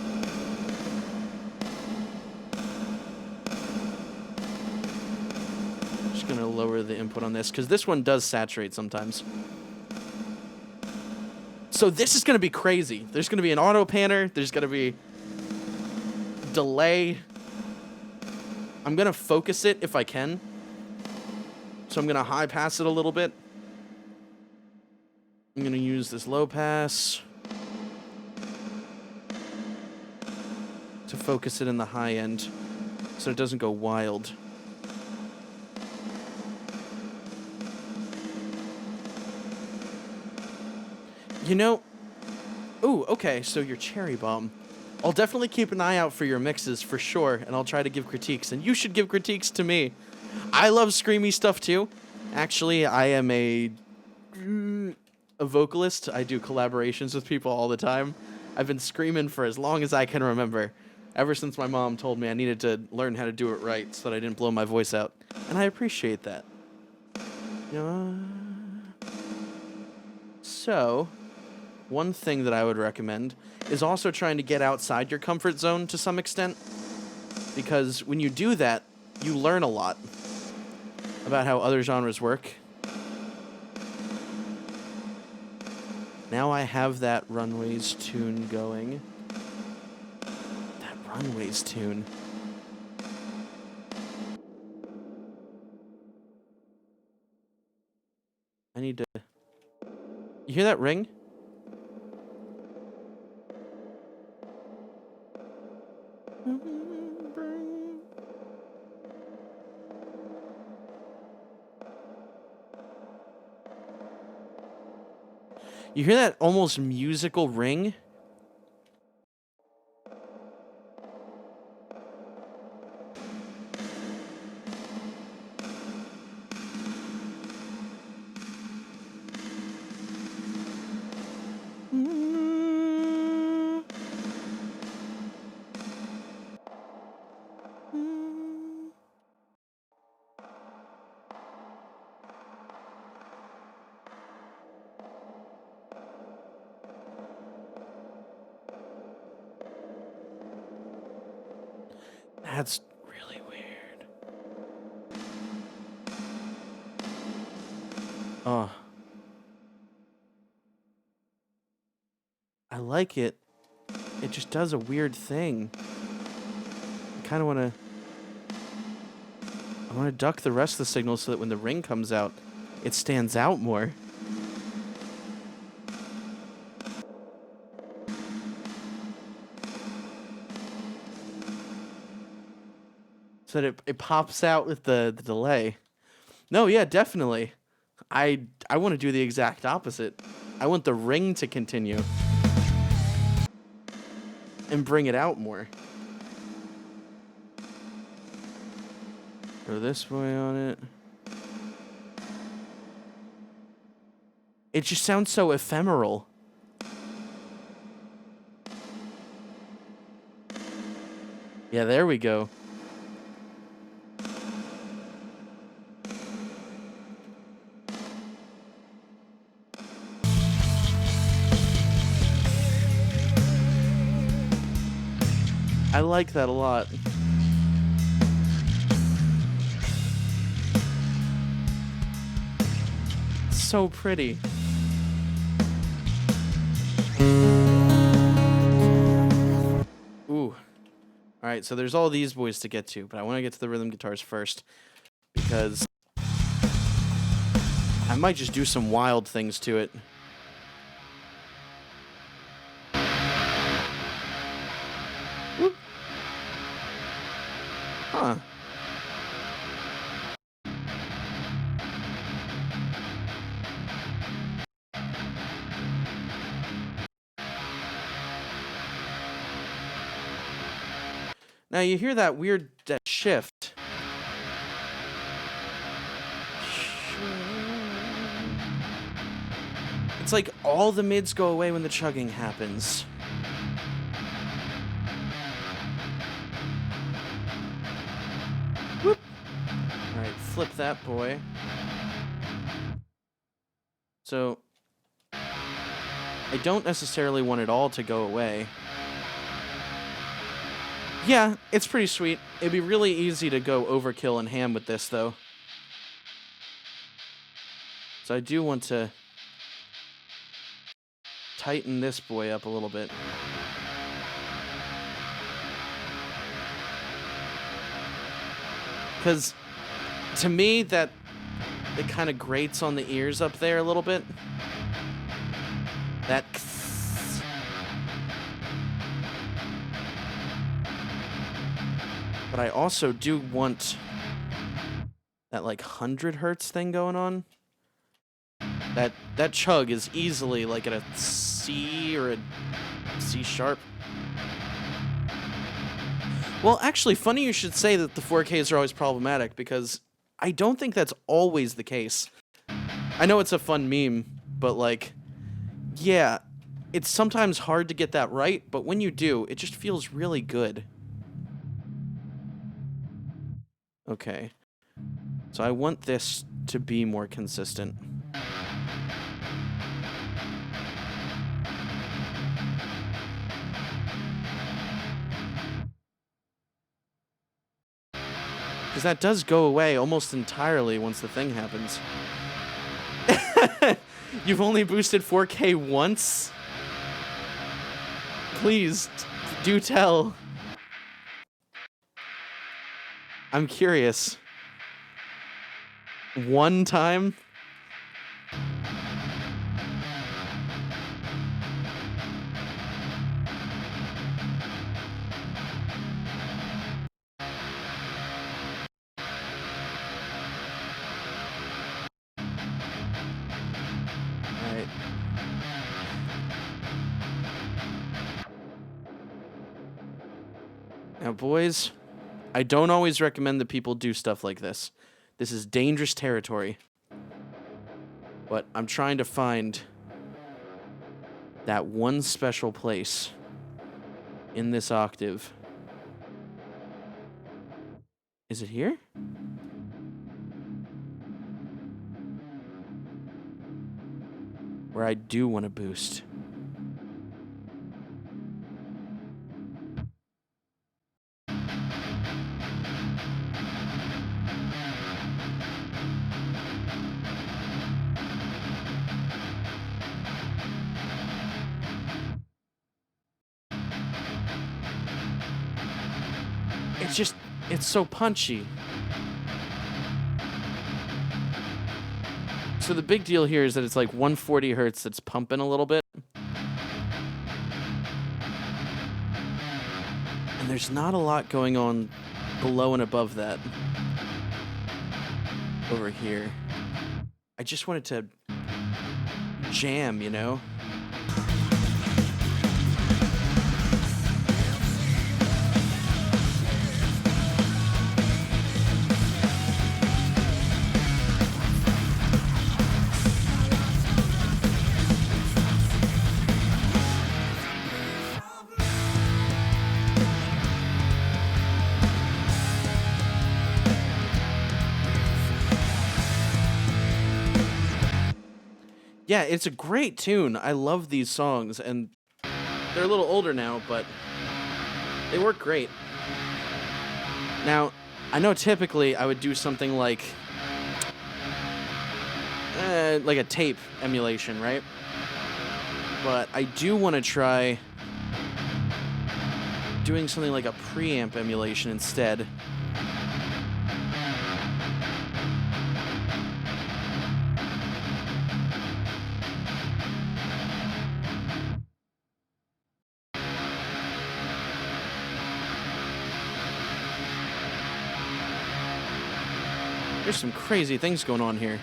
Speaker 1: Just gonna lower the input on this, because this one does saturate sometimes. So this is gonna be crazy. There's gonna be an auto panner, there's gonna be delay. I'm gonna focus it if I can. So I'm gonna high pass it a little bit. I'm gonna use this low pass to focus it in the high end so it doesn't go wild. You know, ooh, okay, so your Cherry Bomb. I'll definitely keep an eye out for your mixes for sure, and I'll try to give critiques, and you should give critiques to me. I love screamy stuff too. Actually, I am a vocalist. I do collaborations with people all the time. I've been screaming for as long as I can remember. Ever since my mom told me I needed to learn how to do it right so that I didn't blow my voice out. And I appreciate that. So, one thing that I would recommend is also trying to get outside your comfort zone to some extent. Because when you do that, you learn a lot about how other genres work. Now I have that Runways tune going. Runways tune. I need to... You hear that ring? You hear that almost musical ring? That's really weird. Oh. I like it. It just does a weird thing. I kind of want to... I want to duck the rest of the signal so that when the ring comes out, it stands out more. So that it pops out with the delay. No, yeah, definitely. I want to do the exact opposite. I want the ring to continue. And bring it out more. Throw this boy on it. It just sounds so ephemeral. Yeah, there we go. I like that a lot. So pretty. Ooh. Alright, so there's all these boys to get to, but I want to get to the rhythm guitars first, because I might just do some wild things to it. Whoop. Huh. Now you hear that weird shift. It's like all the mids go away when the chugging happens. Whoop. Alright, flip that boy. So, I don't necessarily want it all to go away. Yeah, it's pretty sweet. It'd be really easy to go overkill and ham with this, though. So I do want to tighten this boy up a little bit. Because, to me, it kind of grates on the ears up there a little bit. That... But I also do want that, like, 100 hertz thing going on. That chug is easily, like, at a C or a C sharp. Well, actually, funny you should say that the 4Ks are always problematic, because I don't think that's always the case. I know it's a fun meme, but, like, yeah, it's sometimes hard to get that right, but when you do, it just feels really good. Okay. So I want this to be more consistent. Because that does go away almost entirely once the thing happens. You've only boosted 4K once? Please, do tell. I'm curious. One time? Alright. Now, boys, I don't always recommend that people do stuff like this. This is dangerous territory. But I'm trying to find that one special place in this octave. Is it here? Where I do want to boost. It's so punchy. So the big deal here is that it's like 140 hertz that's pumping a little bit. And there's not a lot going on below and above that. Over here. I just wanted to jam, you know? Yeah, it's a great tune. I love these songs, and they're a little older now, but they work great. Now, I know typically I would do something like a tape emulation, right? But I do want to try doing something like a preamp emulation instead. There's some crazy things going on here.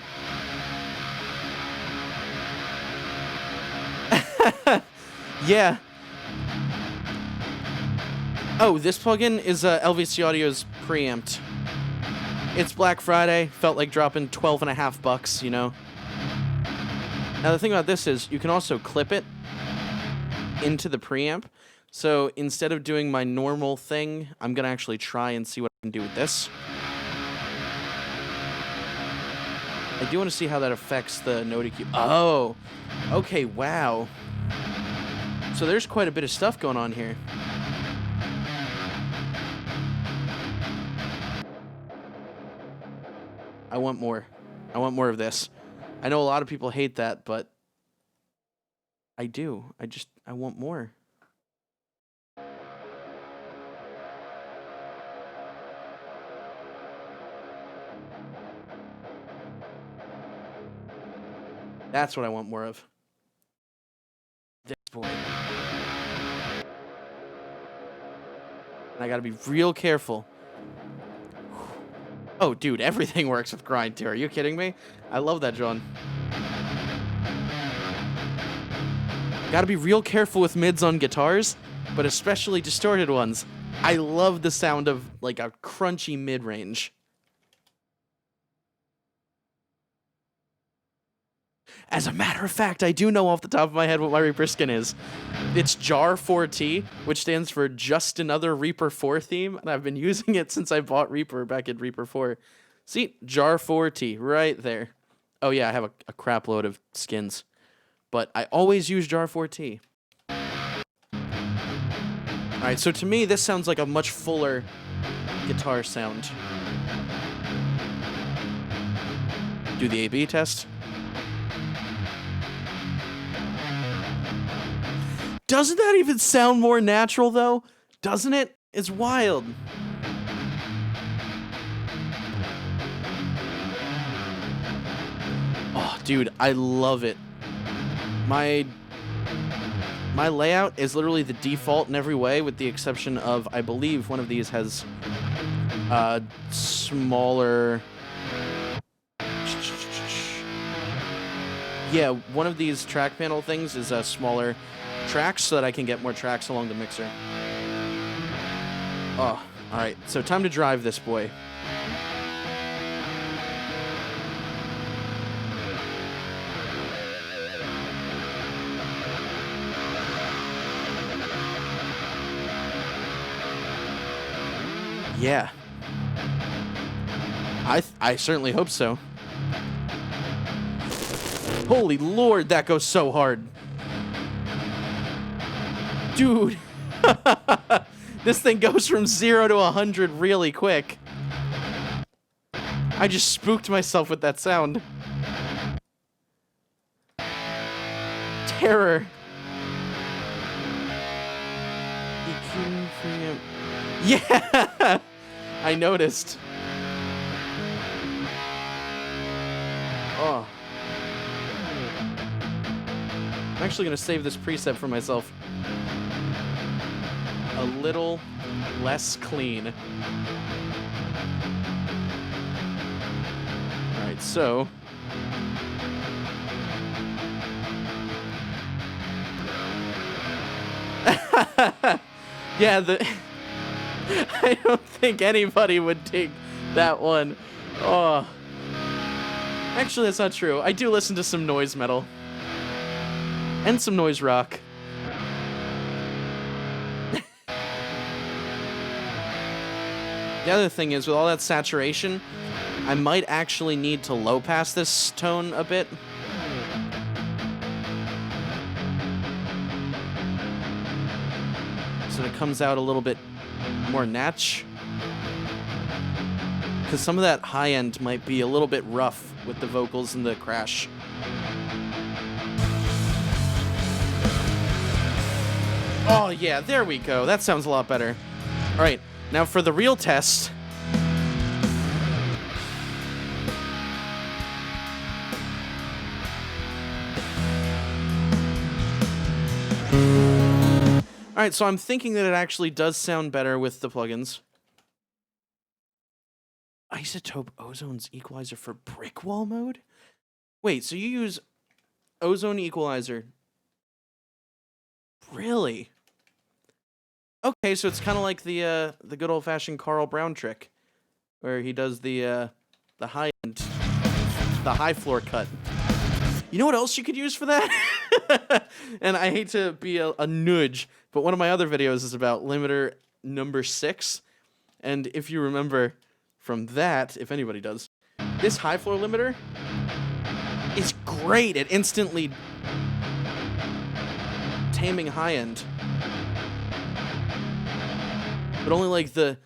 Speaker 1: Yeah. Oh, this plugin is LVC Audio's preamped. It's Black Friday. Felt like dropping $12.50, you know? Now, the thing about this is you can also clip it into the preamp. So instead of doing my normal thing, I'm going to actually try and see what I can do with this. I do want to see how that affects the note EQ. Oh, okay, wow. So there's quite a bit of stuff going on here. I want more. I want more of this. I know a lot of people hate that, but I do. I want more. That's what I want more of. This boy. And I gotta be real careful. Oh, dude, everything works with grind too. Are you kidding me? I love that, John. Gotta be real careful with mids on guitars, but especially distorted ones. I love the sound of, like, a crunchy mid-range. As a matter of fact, I do know off the top of my head what my Reaper skin is. It's Jar 4T, which stands for Just Another Reaper 4 theme, and I've been using it since I bought Reaper back in Reaper 4. See? Jar 4T, right there. Oh yeah, I have a crap load of skins. But I always use Jar 4T. Alright, so to me, this sounds like a much fuller guitar sound. Do the A/B test. Doesn't that even sound more natural, though? Doesn't it? It's wild. Oh, dude, I love it. My layout is literally the default in every way, with the exception of, I believe, one of these has smaller... Yeah, one of these track panel things is a smaller tracks so that I can get more tracks along the mixer. Oh, alright, so time to drive this boy. Yeah. I certainly hope so. Holy Lord, that goes so hard. Dude. This thing goes from 0 to 100 really quick. I just spooked myself with that sound. Terror. EQ preamp. Yeah! I noticed. Oh. I'm actually going to save this preset for myself. A little less clean. Alright, so... yeah, I don't think anybody would dig that one. Oh. Actually, that's not true. I do listen to some noise metal. And some noise rock. The other thing is, with all that saturation, I might actually need to low pass this tone a bit. so that it comes out a little bit more natch. Because some of that high end might be a little bit rough with the vocals and the crash. Oh yeah, there we go. That sounds a lot better. All right, now for the real test. All right, so I'm thinking that it actually does sound better with the plugins. iZotope Ozone's equalizer for brick wall mode? Wait, so you use Ozone equalizer? Really? Okay, so it's kind of like the good old-fashioned Carl Brown trick, where he does the high end, the high floor cut. You know what else you could use for that? And I hate to be a nudge, but one of my other videos is about limiter number 6. And if you remember from that, if anybody does, this high floor limiter is great at instantly taming high end. But only like the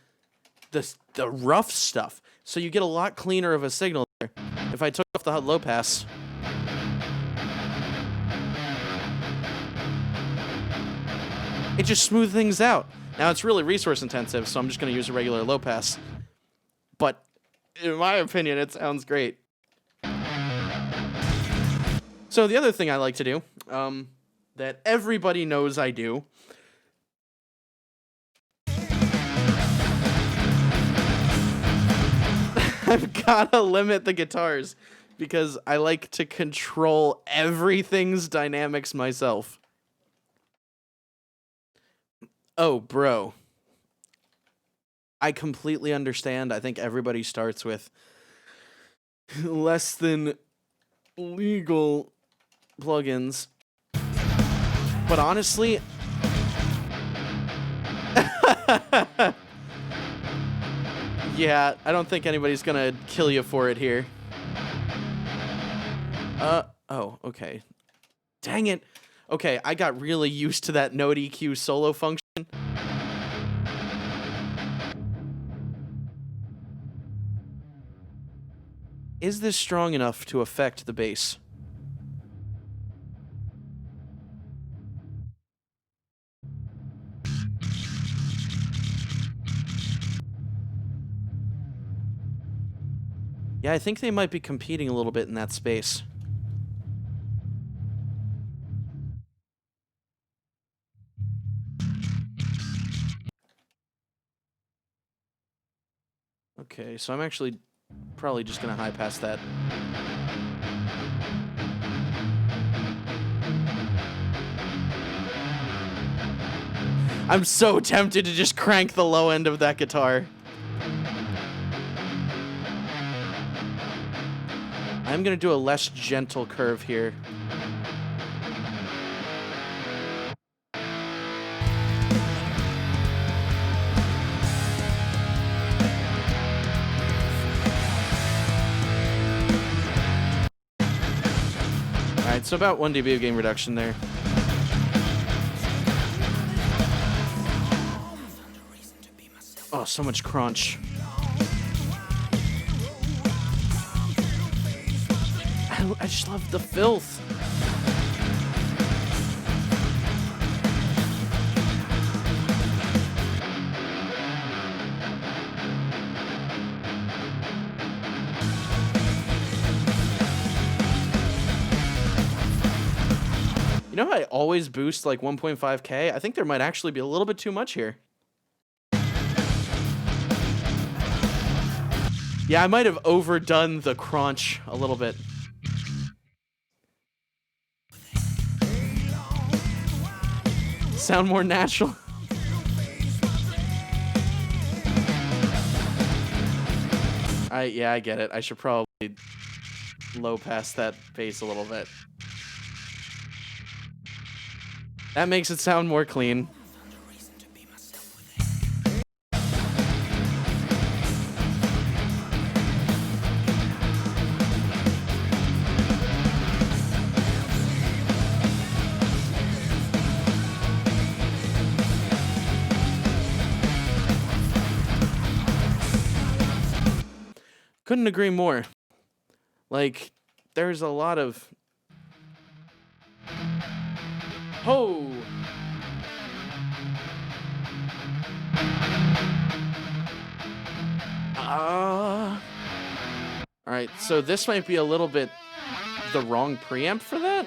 Speaker 1: rough stuff. So you get a lot cleaner of a signal there. If I took off the low pass, it just smooths things out. Now, it's really resource intensive, so I'm just going to use a regular low pass. But in my opinion, it sounds great. So the other thing I like to do, that everybody knows I do, I've got to limit the guitars because I like to control everything's dynamics myself. Oh, bro. I completely understand. I think everybody starts with less than legal plugins. But honestly, yeah, I don't think anybody's gonna kill you for it here. Oh, okay. Dang it. Okay, I got really used to that Node EQ solo function. Is this strong enough to affect the bass? Yeah, I think they might be competing a little bit in that space. Okay, so I'm actually probably just gonna high pass that. I'm so tempted to just crank the low end of that guitar. I'm gonna do a less gentle curve here. Alright, so about 1 dB of gain reduction there. Oh, so much crunch. I just love the filth. You know how I always boost like 1.5K? I think there might actually be a little bit too much here. Yeah, I might have overdone the crunch a little bit. Sound more natural. Yeah, I get it. I should probably low pass that bass a little bit. That makes it sound more clean. Couldn't agree more. Like, there's a lot of... Ho! Alright, so this might be a little bit the wrong preamp for that?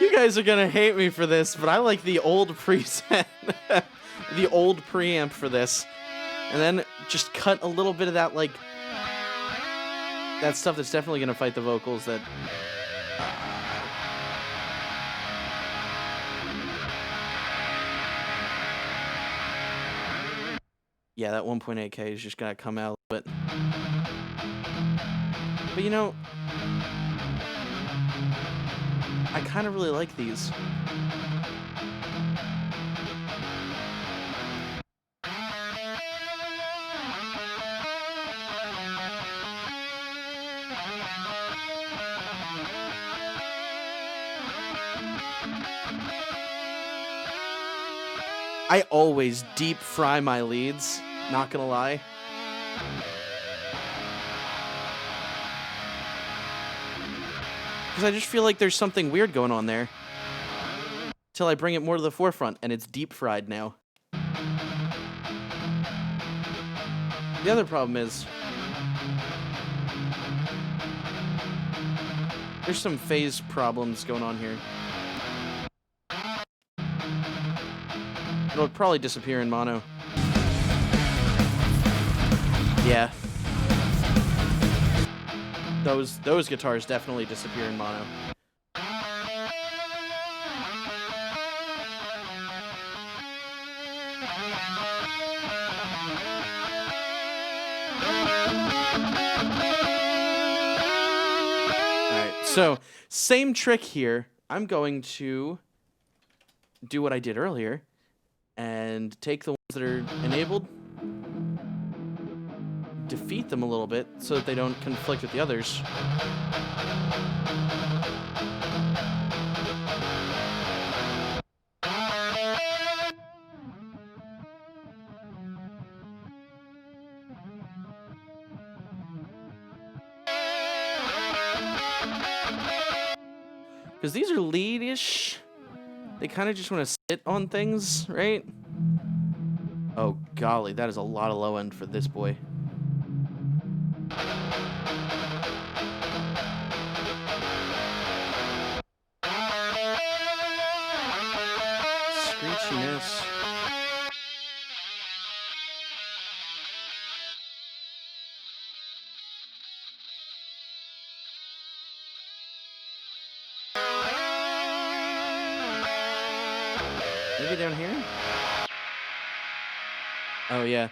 Speaker 1: You guys are gonna hate me for this, but I like the old preset, the old preamp for this, and then just cut a little bit of that, like, that stuff that's definitely gonna fight the vocals that... Yeah, that 1.8K is just gonna come out a little bit. But you know, I kind of really like these. I always deep fry my leads, not gonna lie. Because I just feel like there's something weird going on there. Till I bring it more to the forefront, and it's deep fried now. The other problem is... there's some phase problems going on here. It'll probably disappear in mono. Yeah. Those guitars definitely disappear in mono. Alright, so same trick here. I'm going to do what I did earlier and take the ones that are enabled, defeat them a little bit so that they don't conflict with the others. Because these are lead-ish. They kind of just want to sit on things, right? Oh, golly, that is a lot of low end for this boy. Screechiness. Maybe down here? Oh, yeah.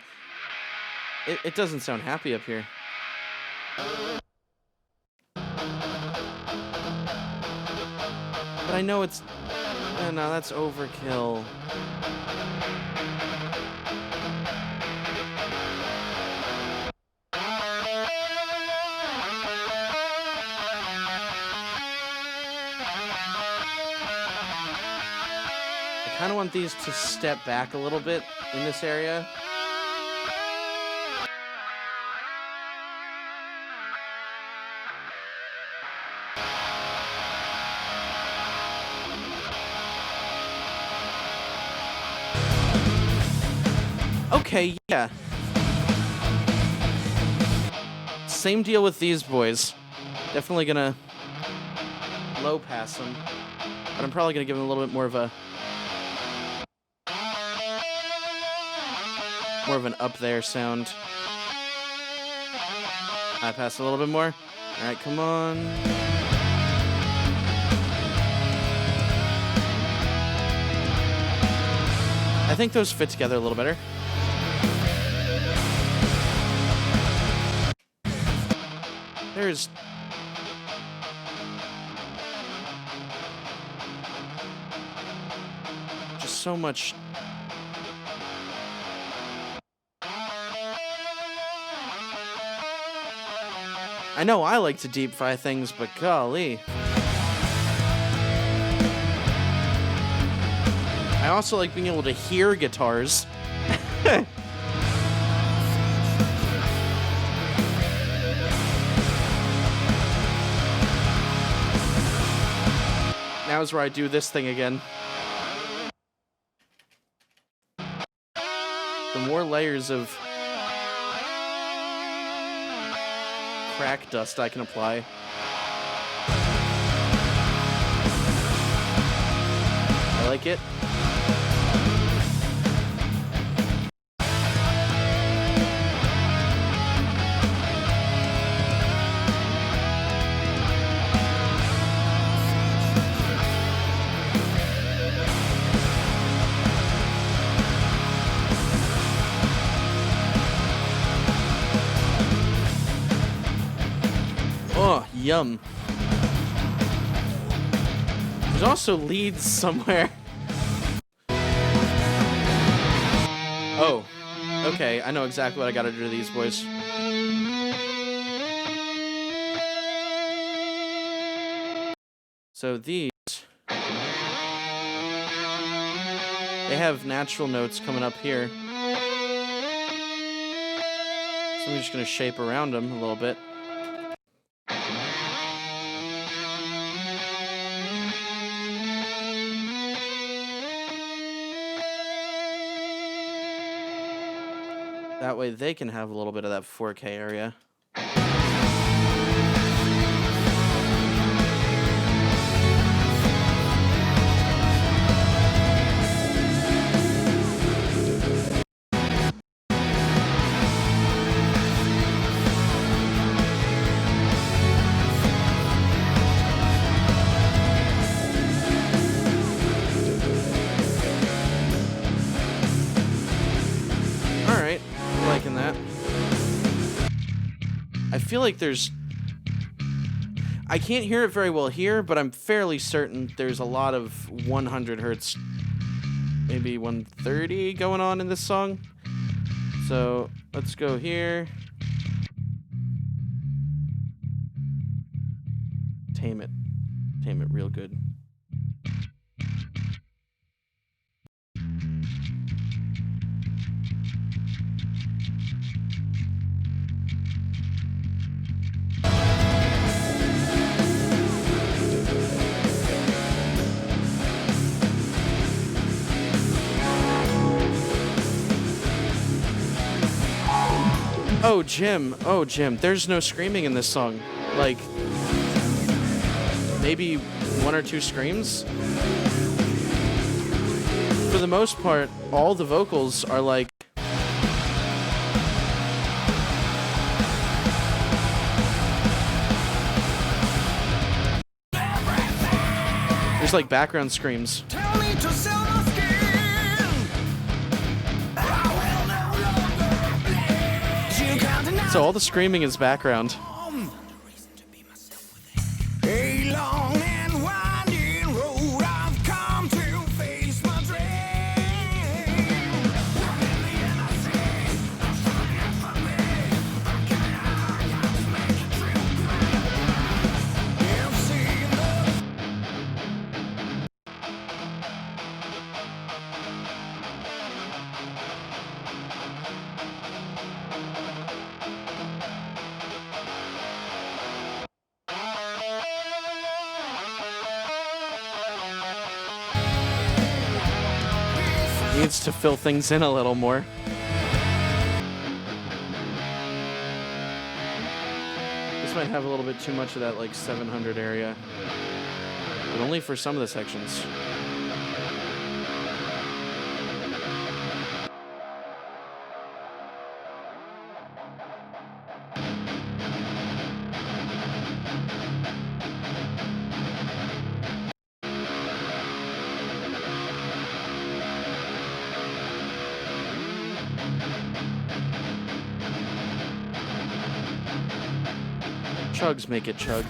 Speaker 1: It doesn't sound happy up here. But I know it's... oh, no, that's overkill. I kind of want these to step back a little bit in this area. Okay, yeah. Same deal with these boys. Definitely gonna low pass them, but I'm probably gonna give them a little bit more of an up there sound. High pass a little bit more. All right, come on. I think those fit together a little better. There's just so much. I know I like to deep fry things, but golly. I also like being able to hear guitars. Now is where I do this thing again. The more layers of crack dust I can apply. I like it. Oh, yum. There's also leads somewhere. Oh, okay. I know exactly what I gotta do to these boys. So these, they have natural notes coming up here. So I'm just gonna shape around them a little bit. That way they can have a little bit of that 4K area. Liking that. I feel like there's... I can't hear it very well here, but I'm fairly certain there's a lot of 100 hertz, maybe 130 going on in this song. So let's go here. Tame it. Tame it real good. Oh, Jim. Oh, Jim. There's no screaming in this song. Like, maybe 1 or 2 screams? For the most part, all the vocals are like... There's like background screams. So all the screaming is background. A long and winding road I've come to face my dream. Needs to fill things in a little more. This might have a little bit too much of that like 700 area, but only for some of the sections. Chugs make it chug.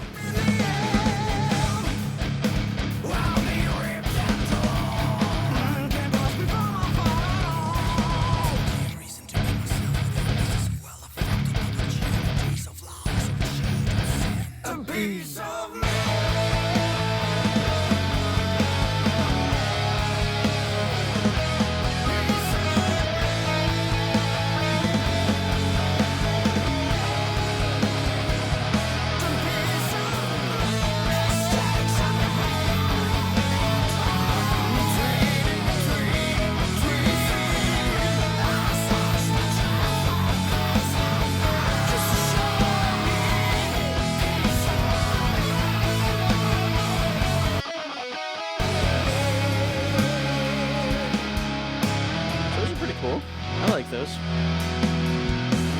Speaker 1: those.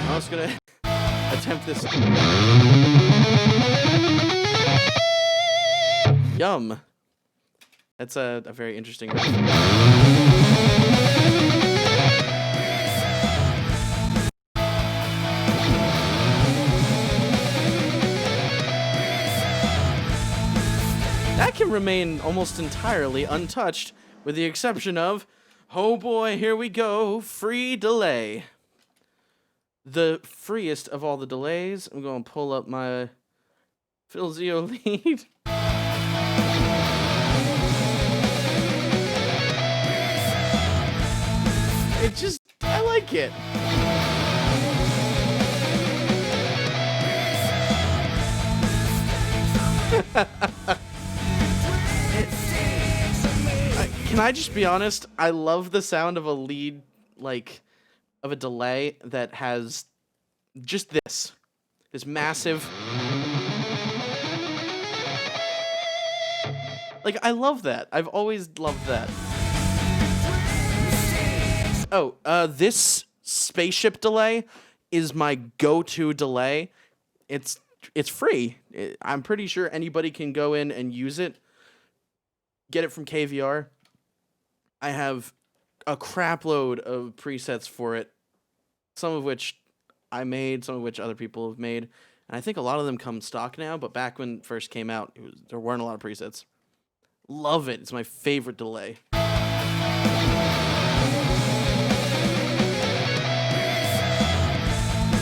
Speaker 1: I'm also gonna attempt this. Yum. That's a very interesting riff. That can remain almost entirely untouched, with the exception of, oh boy, here we go, free delay. The freest of all the delays. I'm going to pull up my Philzio lead. It just, I like it. Can I just be honest? I love the sound of a lead, like, of a delay that has just this massive. Like, I love that. I've always loved that. Oh, this spaceship delay is my go-to delay. It's free. I'm pretty sure anybody can go in and use it. Get it from KVR. I have a crap load of presets for it, some of which I made, some of which other people have made, and I think a lot of them come stock now, but back when it first came out, there weren't a lot of presets. Love it. It's my favorite delay.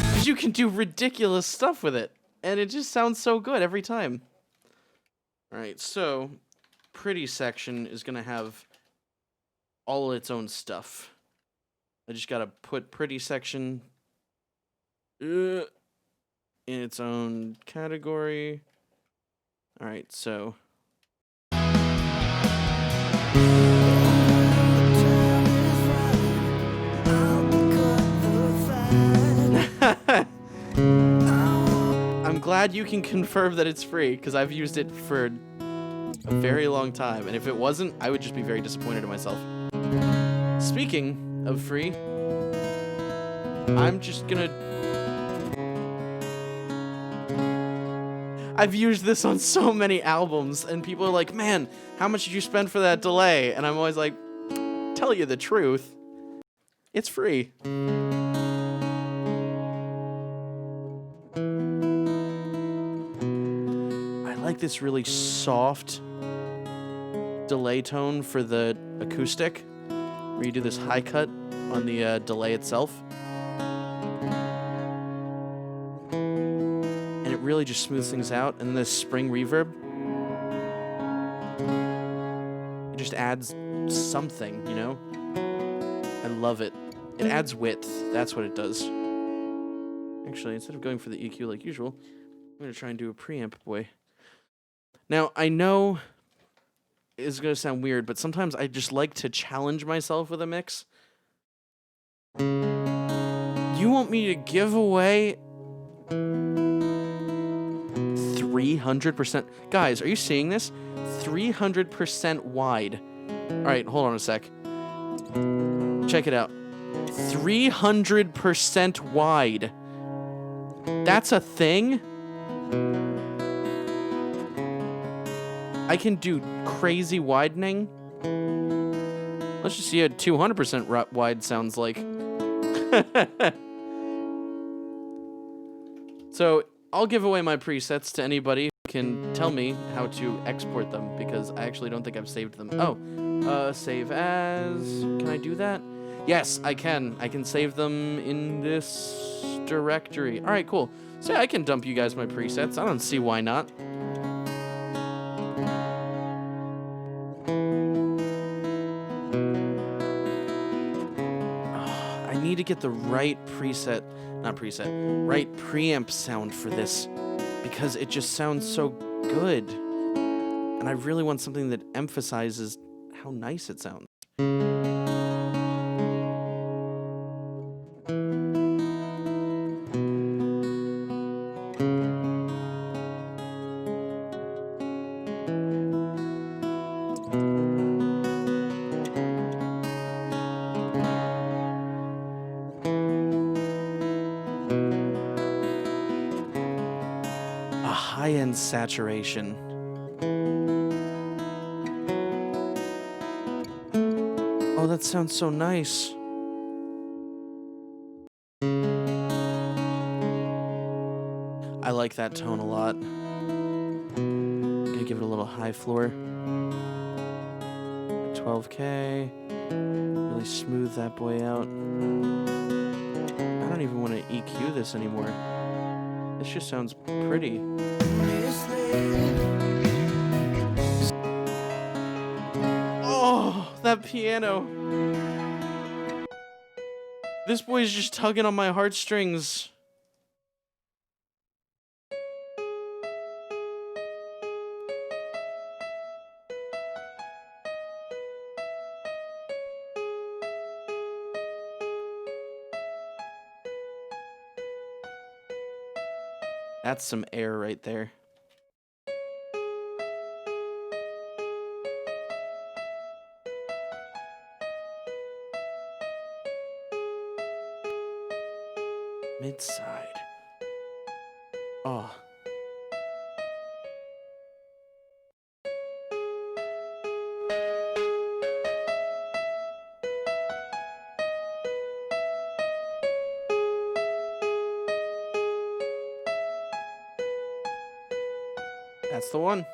Speaker 1: Because you can do ridiculous stuff with it, and it just sounds so good every time. All right, so pretty section is going to have all its own stuff. I just gotta put pretty section in its own category. All right, so I'm glad you can confirm that it's free, because I've used it for a very long time, and if it wasn't, I would just be very disappointed in myself. Speaking of free, I'm just gonna... I've used this on so many albums, and people are like, man, how much did you spend for that delay? And I'm always like, tell you the truth, it's free. I like this really soft delay tone for the acoustic, where you do this high cut on the delay itself. And it really just smooths things out. And then this spring reverb, it just adds something, you know? I love it. It adds width. That's what it does. Actually, instead of going for the EQ like usual, I'm going to try and do a preamp boy. Now, I know it's going to sound weird, but sometimes I just like to challenge myself with a mix. You want me to give away 300%? Guys, are you seeing this? 300% wide. All right, hold on a sec. Check it out. 300% wide. That's a thing? I can do crazy widening. Let's just see what 200% wide sounds like. So I'll give away my presets to anybody who can tell me how to export them, because I actually don't think I've saved them. Oh, save as. Can I do that? Yes, I can. I can save them in this directory. All right, cool. So yeah, I can dump you guys my presets. I don't see why not. I need to get the right preamp sound for this, because it just sounds so good. And I really want something that emphasizes how nice it sounds. saturation. Oh, that sounds so nice. I like that tone a lot. I'm gonna give it a little high floor. 12K. Really smooth that boy out. I don't even want to EQ this anymore. This just sounds pretty. Oh, that piano. This boy's just tugging on my heartstrings. That's some air right there. Mid-side. Oh. That's the one.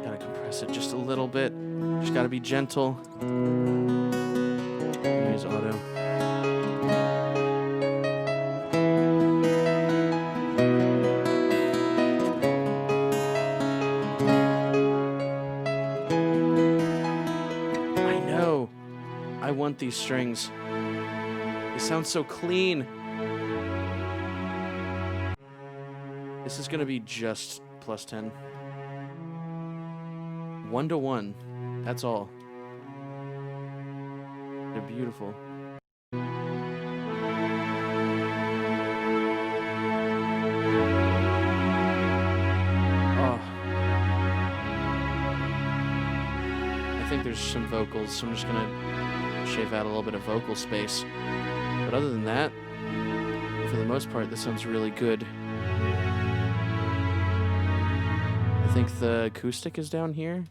Speaker 1: Gotta compress it just a little bit. Just gotta be gentle. Use auto. I want these strings. They sound so clean. This is gonna be just plus 10. 1 to 1. That's all. They're beautiful. Oh. I think there's some vocals, so I'm just gonna shave out a little bit of vocal space. But other than that, for the most part, this sounds really good. I think the acoustic is down here.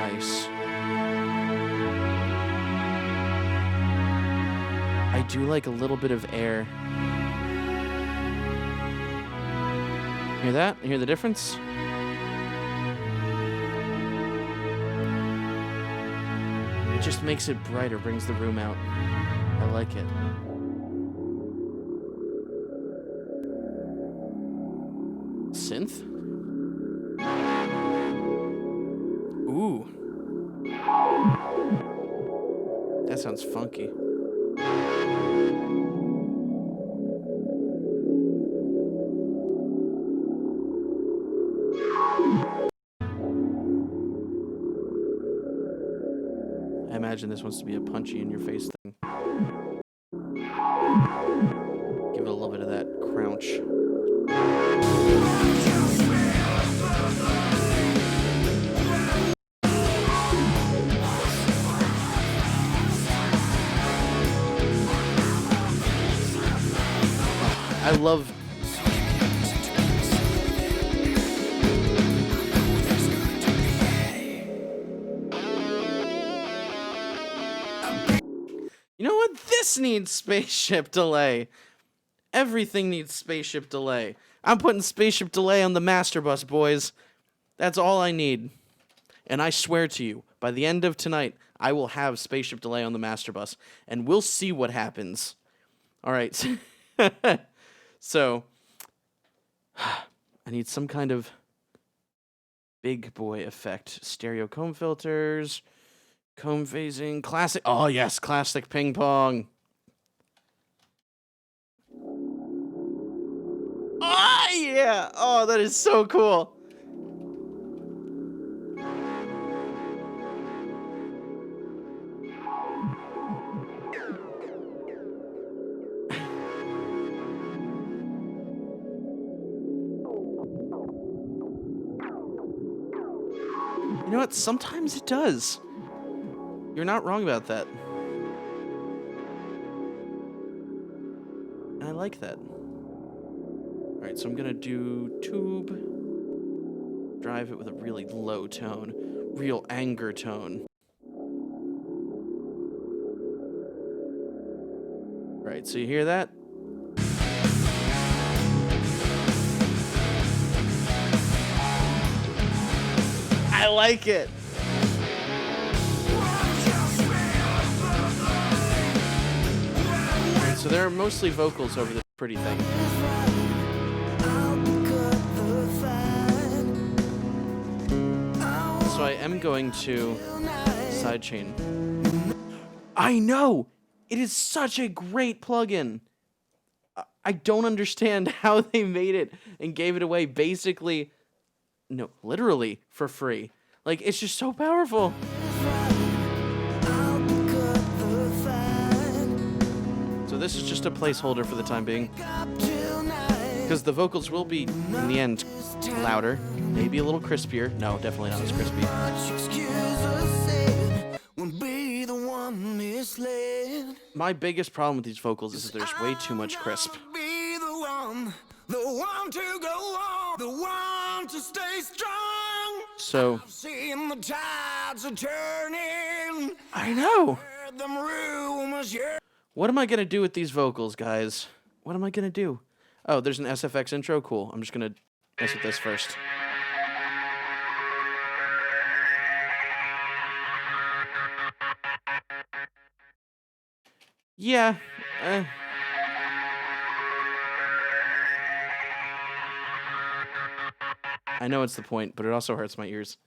Speaker 1: Nice. I do like a little bit of air. Hear that? Hear the difference? It just makes it brighter, brings the room out. I like it. Synth? Ooh. That sounds funky. I imagine this wants to be a punchy in your face thing. Give it a little bit of that crouch. I love... You know what? This needs spaceship delay. Everything needs spaceship delay. I'm putting spaceship delay on the master bus, boys. That's all I need. And I swear to you, by the end of tonight, I will have spaceship delay on the master bus. And we'll see what happens. All right. So, I need some kind of big boy effect. Stereo comb filters. Comb phasing, classic. Oh, yes, classic ping pong. Oh, yeah. Oh, that is so cool. You know what? Sometimes it does. You're not wrong about that. And I like that. Alright, so I'm gonna do tube. Drive it with a really low tone. Real anger tone. Right, so you hear that? I like it! Alright, so there are mostly vocals over this pretty thing. So I am going to sidechain. I know! It is such a great plugin! I don't understand how they made it and gave it away basically, no, literally for free. Like, it's just so powerful. So this is just a placeholder for the time being. Because the vocals will be, in the end, louder, maybe a little crispier. No, definitely not as crispy. My biggest problem with these vocals is that there's way too much crisp. So, I know. What am I gonna do with these vocals, guys? What am I gonna do? Oh, there's an SFX intro? Cool. I'm just gonna mess with this first. Yeah. I know it's the point, but it also hurts my ears.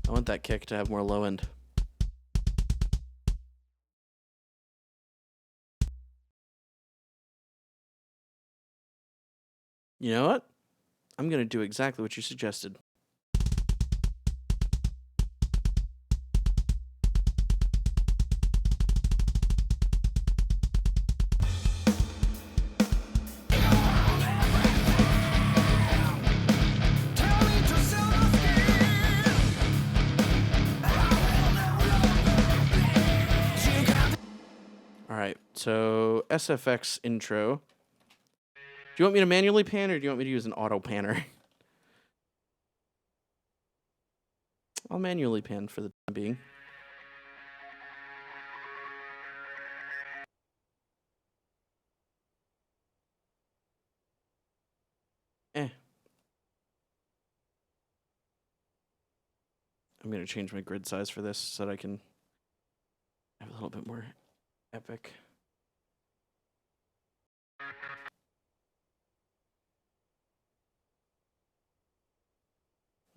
Speaker 1: I want that kick to have more low end. You know what? I'm gonna do exactly what you suggested. Alright, so SFX intro. Do you want me to manually pan or do you want me to use an auto panner? I'll manually pan for the time being. I'm going to change my grid size for this so that I can have a little bit more epic.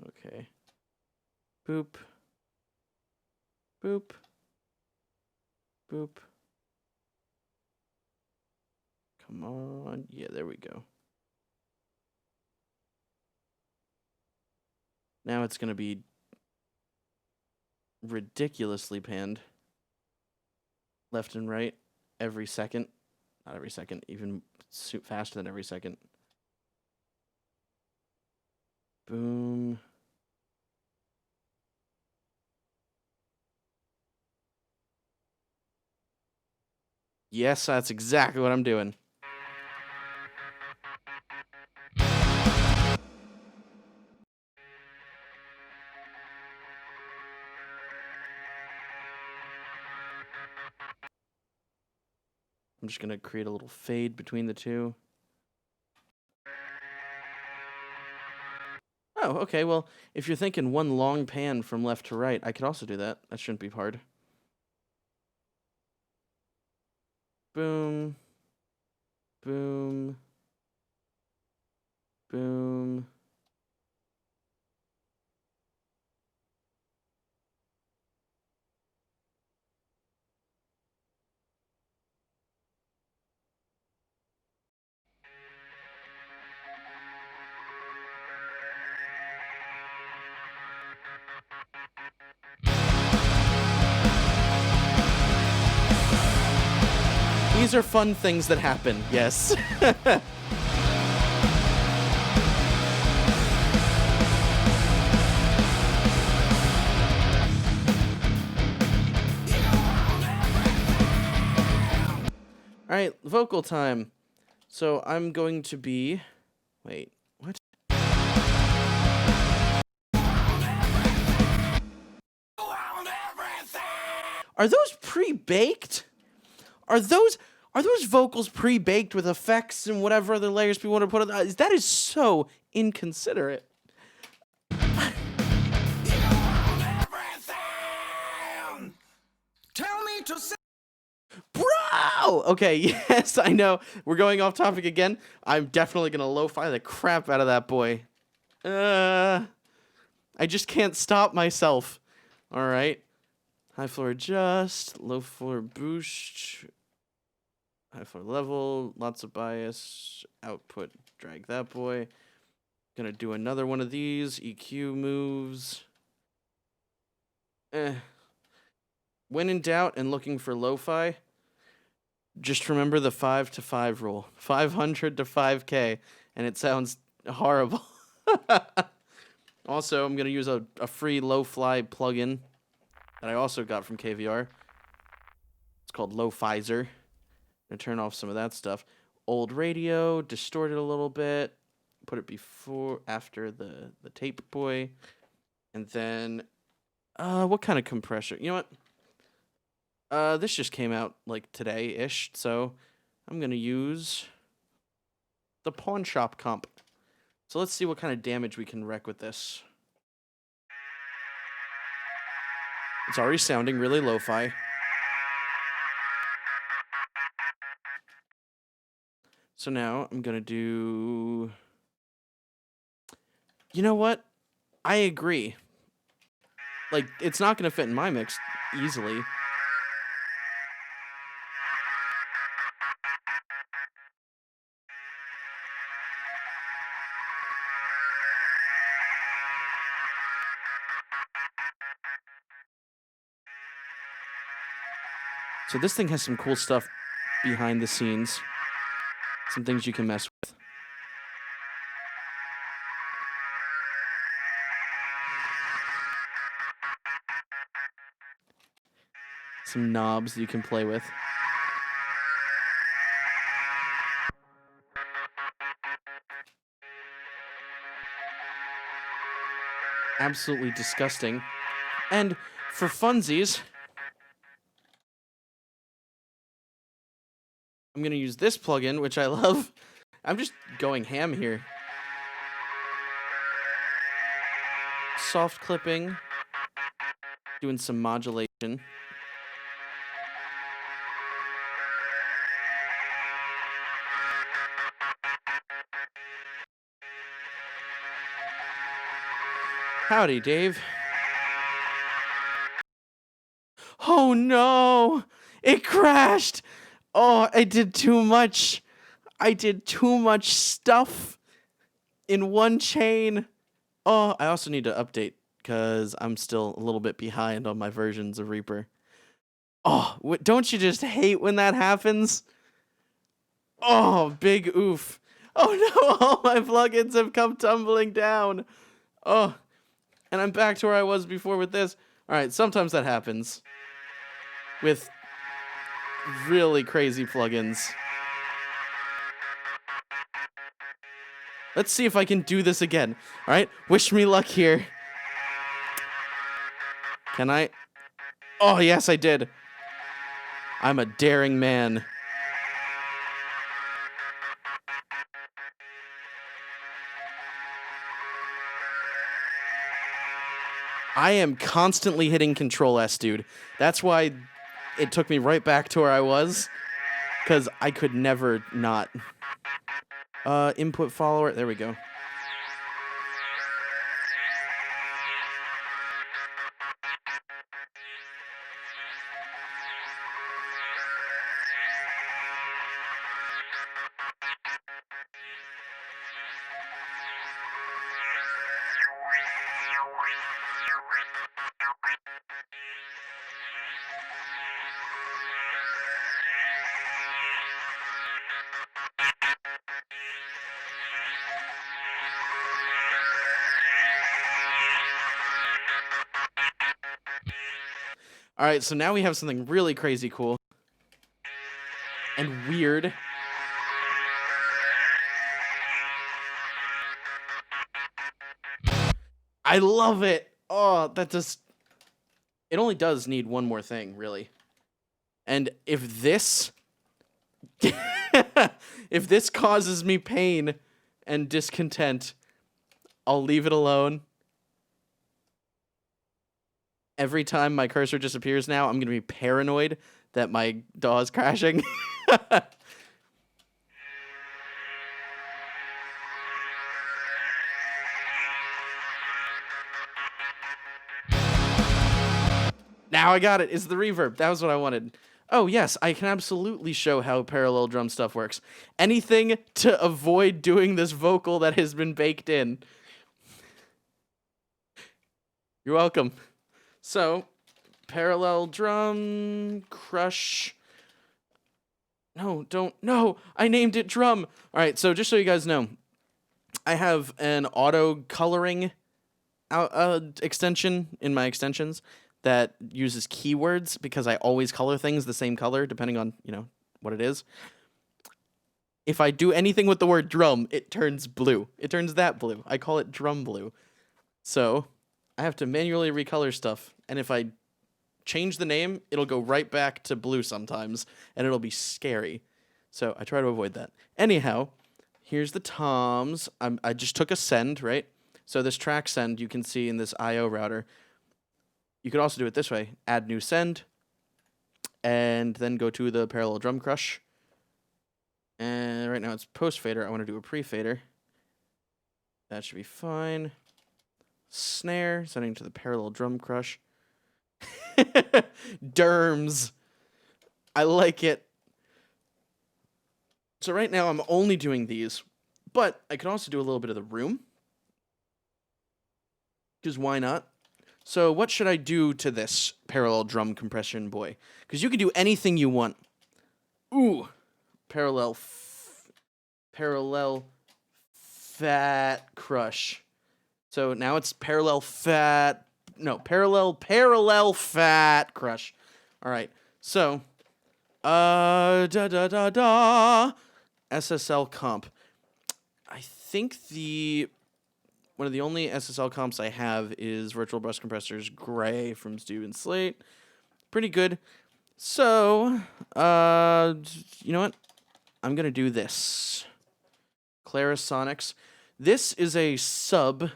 Speaker 1: Okay. Boop. Boop. Boop. Come on. Yeah, there we go. Now it's going to be ridiculously panned. Left and right every second. Not every second, even faster than every second. Boom. Yes, that's exactly what I'm doing. I'm just going to create a little fade between the two. Oh, okay, well, if you're thinking one long pan from left to right, I could also do that. That shouldn't be hard. Boom. Boom. Boom. These are fun things that happen, yes. Alright, vocal time. So I'm going to be... Wait, what? Are those pre-baked? Are those vocals pre-baked with effects and whatever other layers we want to put on? That is so inconsiderate.
Speaker 2: Tell me to say.
Speaker 1: Bro! Okay, yes, I know. We're going off topic again. I'm definitely gonna lo-fi the crap out of that boy. I just can't stop myself. Alright. High floor adjust, low floor boost, high floor level, lots of bias, output, drag that boy. Gonna do another one of these, EQ moves. When in doubt and looking for lo-fi, just remember the 5 to 5 rule. 500 to 5K, and it sounds horrible. Also, I'm going to use a free lo-fi plugin that I also got from KVR. It's called Lo-Fizer. I'm going to turn off some of that stuff. Old radio, distort it a little bit, put it after the tape boy, and then, what kind of compressor? You know what? This just came out, like, today-ish, so I'm gonna use the Pawn Shop comp. So let's see what kind of damage we can wreak with this. It's already sounding really lo-fi. So now I'm gonna do... You know what? I agree. Like, it's not gonna fit in my mix easily. So this thing has some cool stuff behind the scenes. Some things you can mess with. Some knobs that you can play with. Absolutely disgusting. And for funsies, I'm going to use this plugin, which I love. I'm just going ham here. Soft clipping. Doing some modulation. Howdy, Dave. Oh no! It crashed! Oh, I did too much. I did too much stuff in one chain. Oh, I also need to update because I'm still a little bit behind on my versions of Reaper. Oh, don't you just hate when that happens? Oh, big oof. Oh no, all my plugins have come tumbling down. Oh, and I'm back to where I was before with this. All right, sometimes that happens with really crazy plugins. Let's see if I can do this again. All right, wish me luck here. Can I? Oh, yes, I did. I'm a daring man. I am constantly hitting Control S, dude. That's why it took me right back to where I was, because I could never not. Input follower. There we go. All right, so now we have something really crazy cool and weird. I love it. Oh, that just... It only does need one more thing, really. And if this... if this causes me pain and discontent, I'll leave it alone. Every time my cursor disappears now, I'm going to be paranoid that my DAW is crashing. Now I got it. It's the reverb. That was what I wanted. Oh, yes, I can absolutely show how parallel drum stuff works. Anything to avoid doing this vocal that has been baked in. You're welcome. So, parallel drum, crush. No, don't. No, I named it drum. All right, so just so you guys know, I have an auto coloring extension in my extensions that uses keywords because I always color things the same color depending on, what it is. If I do anything with the word drum, it turns blue. It turns that blue. I call it drum blue. So I have to manually recolor stuff. And if I change the name, it'll go right back to blue sometimes, and it'll be scary. So I try to avoid that. Anyhow, here's the toms. I just took a send, right? So this track send you can see in this I/O router. You could also do it this way. Add new send, and then go to the parallel drum crush. And right now it's post fader. I want to do a pre-fader. That should be fine. Snare, sending to the parallel drum crush. Derms. I like it. So right now I'm only doing these, but I could also do a little bit of the room. Because why not? So what should I do to this parallel drum compression boy? Because you can do anything you want. Ooh. Parallel fat crush. So now it's parallel fat crush. All right. So SSL comp. I think one of the only SSL comps I have is Virtual Bus Compressor's Gray from Stu and Slate. Pretty good. So, you know what? I'm going to do this. Clarisonics. This is a sub-harmonic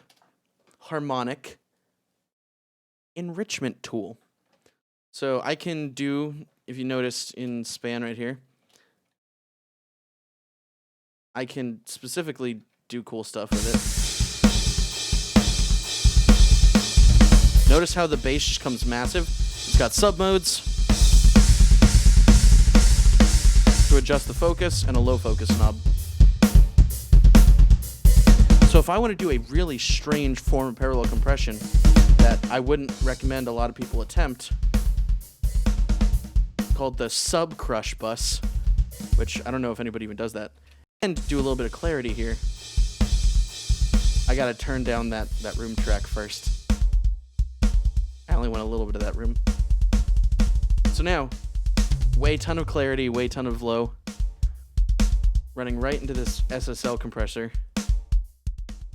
Speaker 1: enrichment tool. So I can do, if you noticed in span right here, I can specifically do cool stuff with it. Notice how the bass just comes massive? It's got sub-modes to adjust the focus and a low focus knob. So if I want to do a really strange form of parallel compression that I wouldn't recommend a lot of people attempt, called the sub-crush bus, which I don't know if anybody even does that, and do a little bit of clarity here, I gotta turn down that room track first. I only want a little bit of that room. So now, way ton of clarity, way ton of low. Running right into this SSL compressor.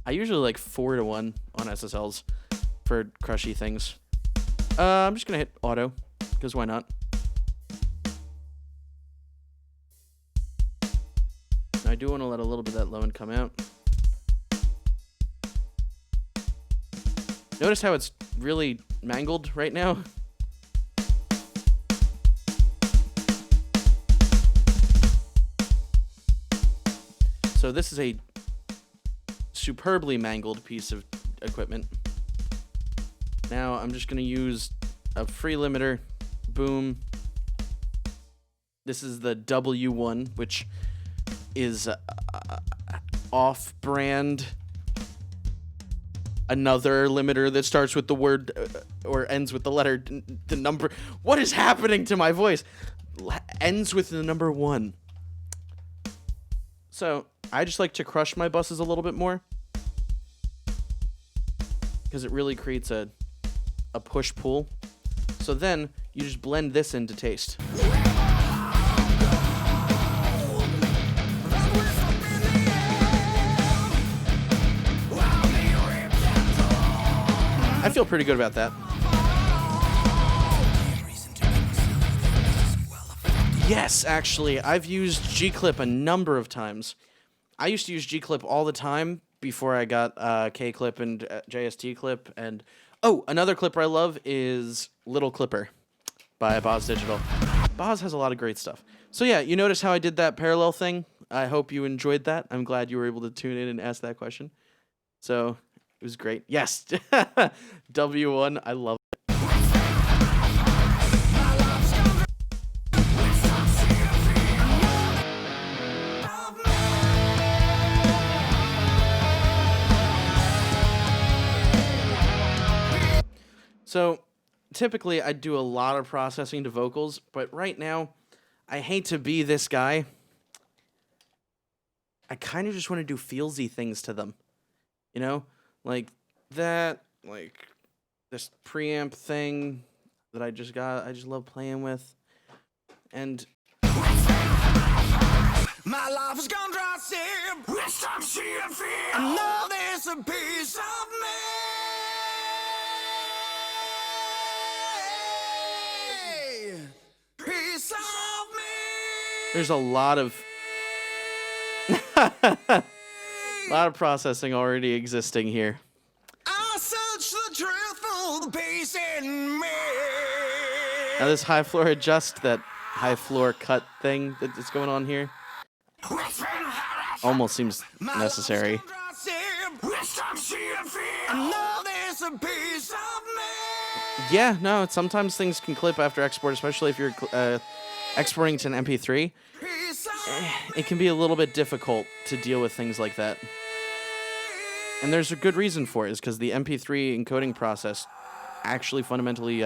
Speaker 1: I usually like 4-to-1 on SSLs for crushy things. I'm just gonna hit auto, because why not? I do want to let a little bit of that low end come out. Notice how it's really mangled right now? So this is a superbly mangled piece of equipment. Now I'm just going to use a free limiter. Boom. This is the W1, which is off-brand. Another limiter that starts with the word or ends with the letter, the number. What is happening to my voice? Ends with the number 1. So I just like to crush my buses a little bit more because it really creates a push-pull. So then you just blend this in to taste. I feel pretty good about that. Yes, actually, I've used G-Clip a number of times. I used to use G-Clip all the time before I got K-Clip and JST Clip. And oh, another clipper I love is Little Clipper by Boz Digital. Boz has a lot of great stuff. So yeah, you notice how I did that parallel thing? I hope you enjoyed that. I'm glad you were able to tune in and ask that question. So it was great. Yes. W1, I love it. So typically I do a lot of processing to vocals, but right now I hate to be this guy. I kind of just want to do feelsy things to them. You know? Like that, like this preamp thing that I just got, I just love playing with. And my life is gone dry, Sim. Rest I'm seeing fear. I know there's a piece of me. Piece of me. There's a lot of processing already existing here. I search the truth for the peace in me. Now this high floor adjust, that high floor cut thing that's going on here, almost seems necessary. Yeah, no, sometimes things can clip after export, especially if you're exporting to an MP3. It can be a little bit difficult to deal with things like that. And there's a good reason for it, is because the MP3 encoding process actually fundamentally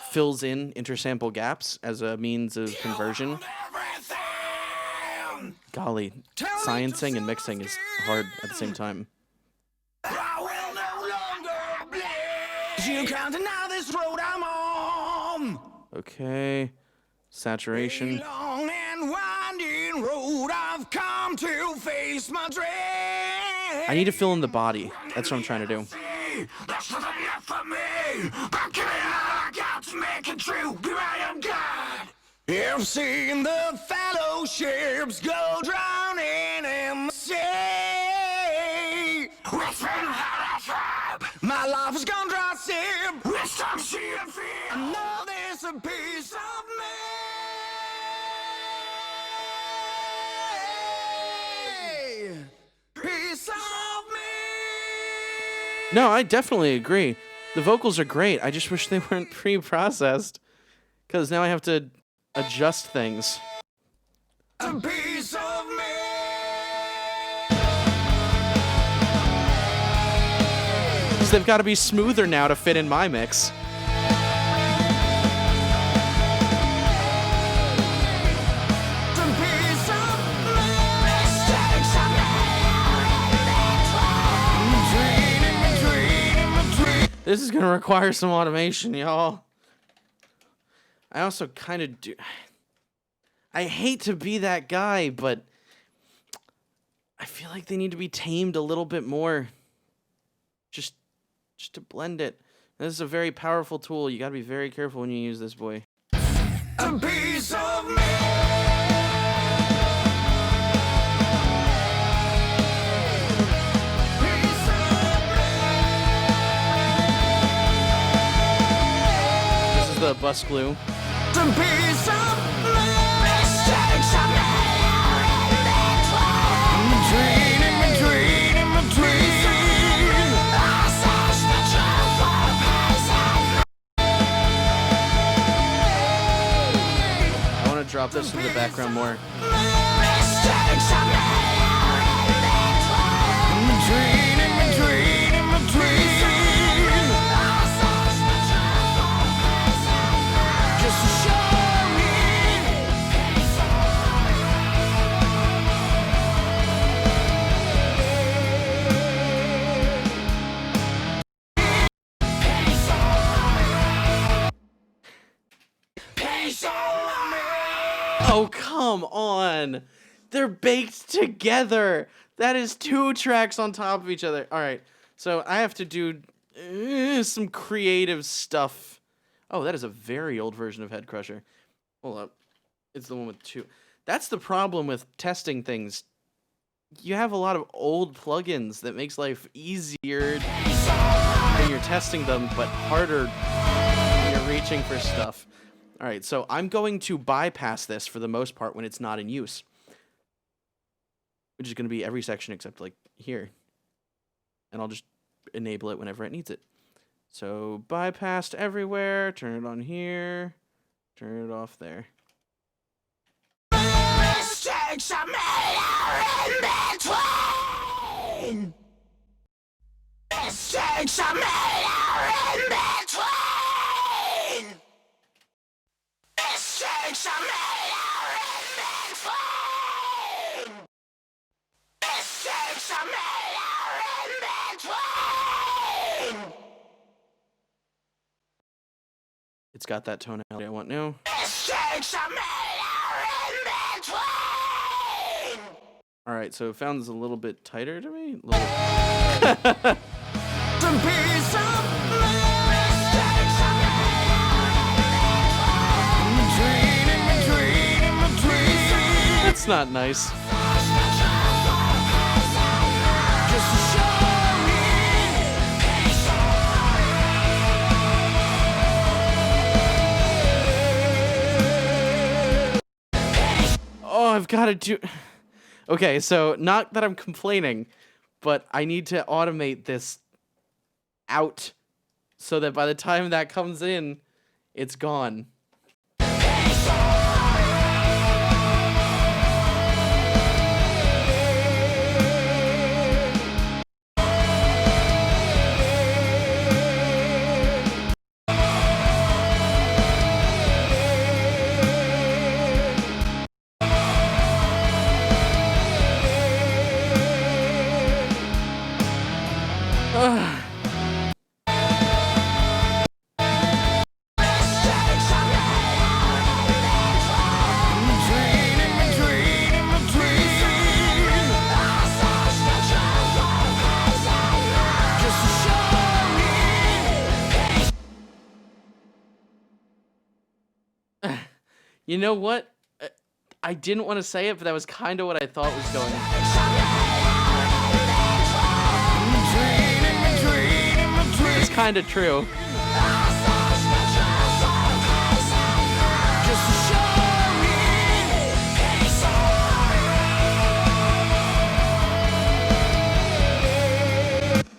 Speaker 1: fills in intersample gaps as a means of conversion. Golly, sciencing and mixing is hard at the same time. You can't deny this road I'm on. Okay, saturation. Long and winding road I've come to face my dread. I need to fill in the body. That's what I'm trying to do. There's nothing left for me. But give it all I got to make it true. Here I am, God. I've seen the fellowships go drowning in the sea. My life has gone dry, Sim. Rest I'm seeing fear. I know there's a piece of me. Piece of me. No, I definitely agree. The vocals are great. I just wish they weren't pre-processed, because now I have to adjust things. A piece of me. Because they've got to be smoother now to fit in my mix. This is gonna require some automation, y'all. I also kind of do. I hate to be that guy, but I feel like they need to be tamed a little bit more. Just to blend it. This is a very powerful tool. You gotta be very careful when you use this boy. A piece of me. The bus glue. I want to drop this in the background more. Oh, come on. They're baked together. That is 2 tracks on top of each other. All right. So I have to do some creative stuff. Oh, that is a very old version of Head Crusher. Hold up. It's the one with 2. That's the problem with testing things. You have a lot of old plugins that makes life easier when you're testing them, but harder when you're reaching for stuff. All right, so I'm going to bypass this for the most part when it's not in use, which is going to be every section except like here. And I'll just enable it whenever it needs it. So bypassed everywhere, turn it on here, turn it off there. Mistakes are made in between. Mistakes are made in between. Mistakes are made in between. Mistakes are made in between. It's got that tonality I want now. Mistakes are made in between. All right, so it sounds a little bit tighter to me. That's not nice. Oh, I've got to do... Okay, so not that I'm complaining, but I need to automate this out so that by the time that comes in, it's gone. You know what? I didn't want to say it, but that was kind of what I thought was going on. It's kind of true.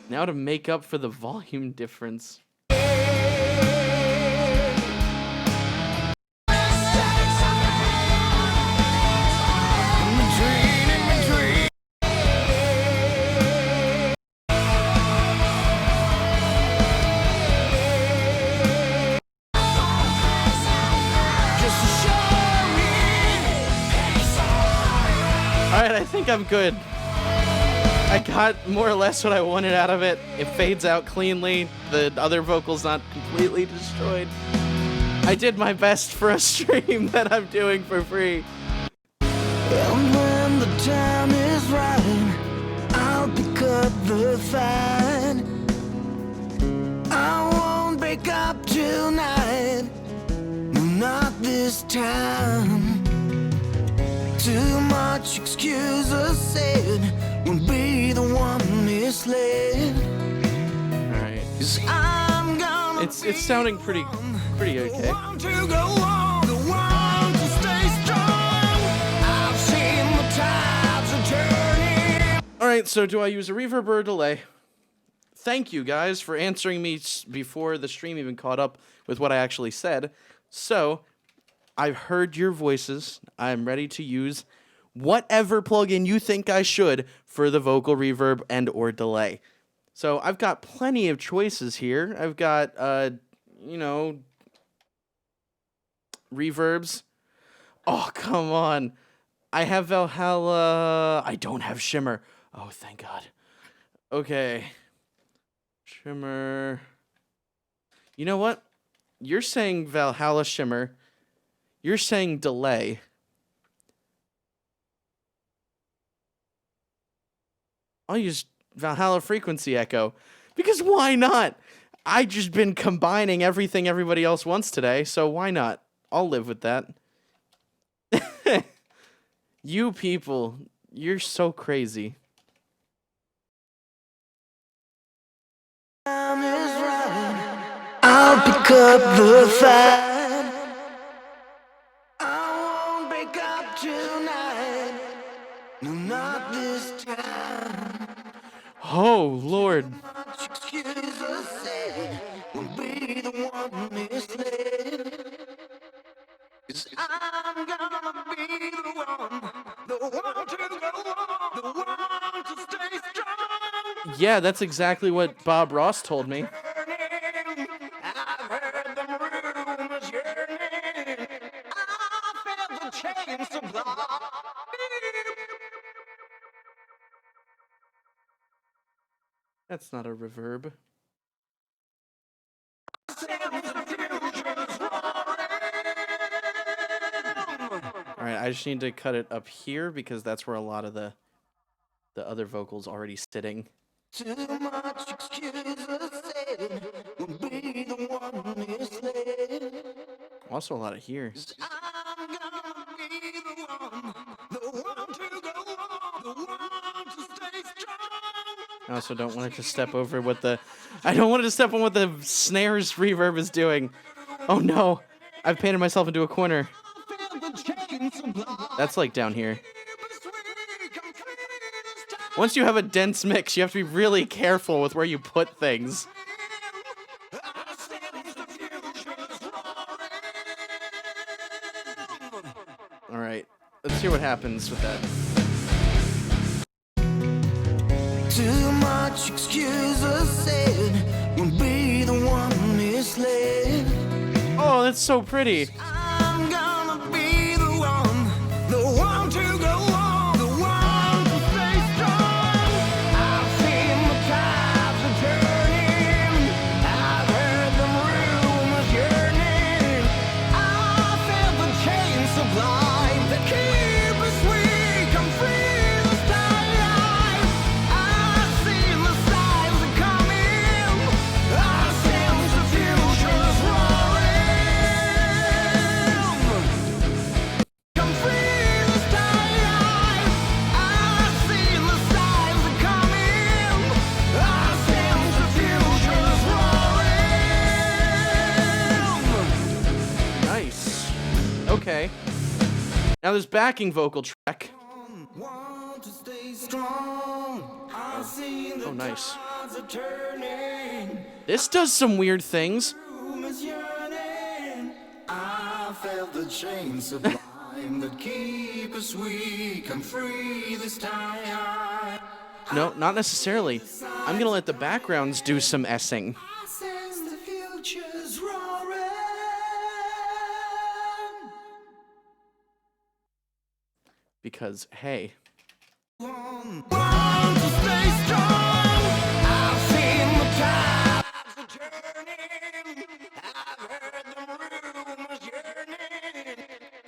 Speaker 1: Now to make up for the volume difference. Alright, I think I'm good. I got more or less what I wanted out of it. It fades out cleanly. The other vocal's not completely destroyed. I did my best for a stream that I'm doing for free.
Speaker 2: And when the time is right, I'll pick up the fight. I won't break up tonight. No, not this time. Too much excuses said, won't be the one misled.
Speaker 1: Alright.
Speaker 2: 'Cause I'm gonna
Speaker 1: It's sounding pretty okay.
Speaker 2: want to go on, the one to stay strong. I've seen the tides are turning.
Speaker 1: Alright, so do I use a reverb or a delay? Thank you guys for answering me before the stream even caught up with what I actually said. So, I've heard your voices. I'm ready to use whatever plugin you think I should for the vocal reverb and or delay. So I've got plenty of choices here. I've got, reverbs. Oh, come on. I have Valhalla. I don't have Shimmer. Oh, thank God. Okay. Shimmer. You know what? You're saying Valhalla Shimmer. You're saying delay. I'll use Valhalla Frequency Echo. Because why not? I just been combining everything everybody else wants today, so why not? I'll live with that. You people, you're so crazy.
Speaker 2: I'll pick up the fight. I won't break up tonight. No, not this time.
Speaker 1: Oh, Lord.
Speaker 2: Much excuses said. Won't be the one misled. 'Cause I'm gonna be the one to go on, the one to stay strong.
Speaker 1: Yeah, that's exactly what Bob Ross told me.
Speaker 2: I've heard them rumors yearning. I felt the chains supply.
Speaker 1: That's not a reverb. Alright, I just need to cut it up here because that's where a lot of the other vocals already sitting.
Speaker 2: Too much excuses said. Will be the one misled.
Speaker 1: Also a lot of here.
Speaker 2: I'm gonna be the one to go on, the one to stay strong.
Speaker 1: I also don't want it to step over what the... I don't want it to step on what the snare's reverb is doing. Oh no, I've painted myself into a corner.
Speaker 2: I felt the chains supply.
Speaker 1: That's like down here. Once you have a dense mix, you have to be really careful with where you put things. Alright, let's hear what happens with that.
Speaker 2: Too much excuses said. Will be the one misled.
Speaker 1: Oh, that's so pretty.
Speaker 2: I'm gonna be the one to go on, the one to stay strong. I've seen the tides are turning. I've heard them rumors yearning. I felt the chains sublime that keep us weak. I'm free to stay alive. I've seen the signs are coming. I sense the future's roaring. I'm free to stay alive. I've seen the signs are coming. I sense the future's roaring.
Speaker 1: Nice. Okay. Now this backing vocal track.
Speaker 2: Want to stay strong. I've seen the
Speaker 1: Oh, nice.
Speaker 2: tides are turning.
Speaker 1: This does some weird things.
Speaker 2: Room is yearning. I felt the chains sublime that keep us weak. I'm free this time.
Speaker 1: No, not necessarily. I'm gonna let the backgrounds do some essing.
Speaker 2: I sense the future's roaring.
Speaker 1: Because, hey.
Speaker 2: Want to stay strong. I've seen the tides are turning. I've heard them rumors yearning. I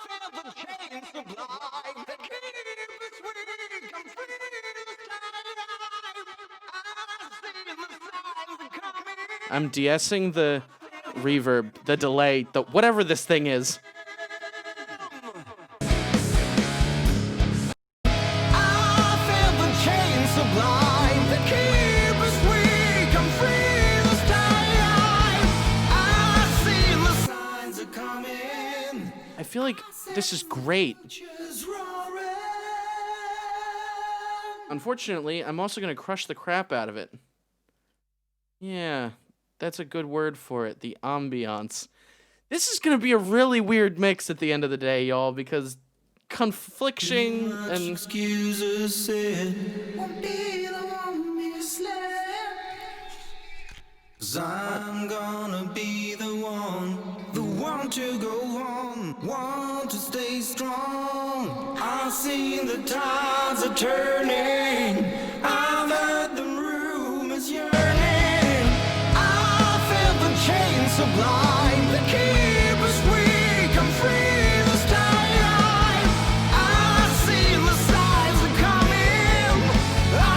Speaker 2: felt the chains sublime that keep us weak. I'm free to stay alive. I've seen the signs are coming.
Speaker 1: I'm de-essing the reverb, the delay, the whatever this thing is.
Speaker 2: I felt the chains sublime that keep us weak. I'm free to stay alive. I've seen the signs are coming.
Speaker 1: I feel like this is great.
Speaker 2: Just roaring.
Speaker 1: Unfortunately, I'm also gonna crush the crap out of it. Yeah, that's a good word for it, the ambiance. This is gonna be a really weird mix at the end of the day, y'all, because confliction and...
Speaker 2: Excuses said. Won't be the one misled. 'Cause I'm gonna be the one to go on, want to stay strong. I've seen the tides are turning. I've heard the rumors yearning. I felt the chains sublime that keep us weak. I'm free to stay alive. I've seen the signs are coming. I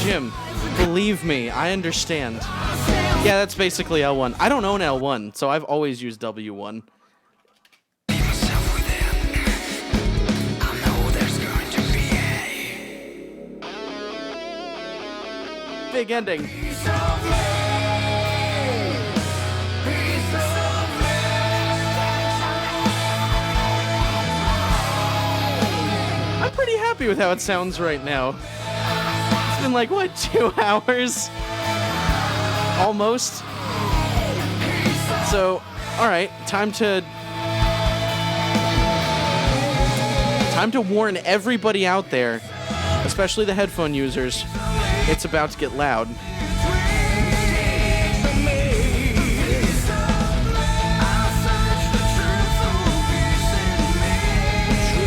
Speaker 1: Jim, believe me, I understand. Yeah, that's basically L1. I don't own L1, so I've always used W1. Big ending. I'm pretty happy with how it sounds right now. It's been like, what, 2 hours? Almost. So, alright, time to warn everybody out there, especially the headphone users, it's about to get loud.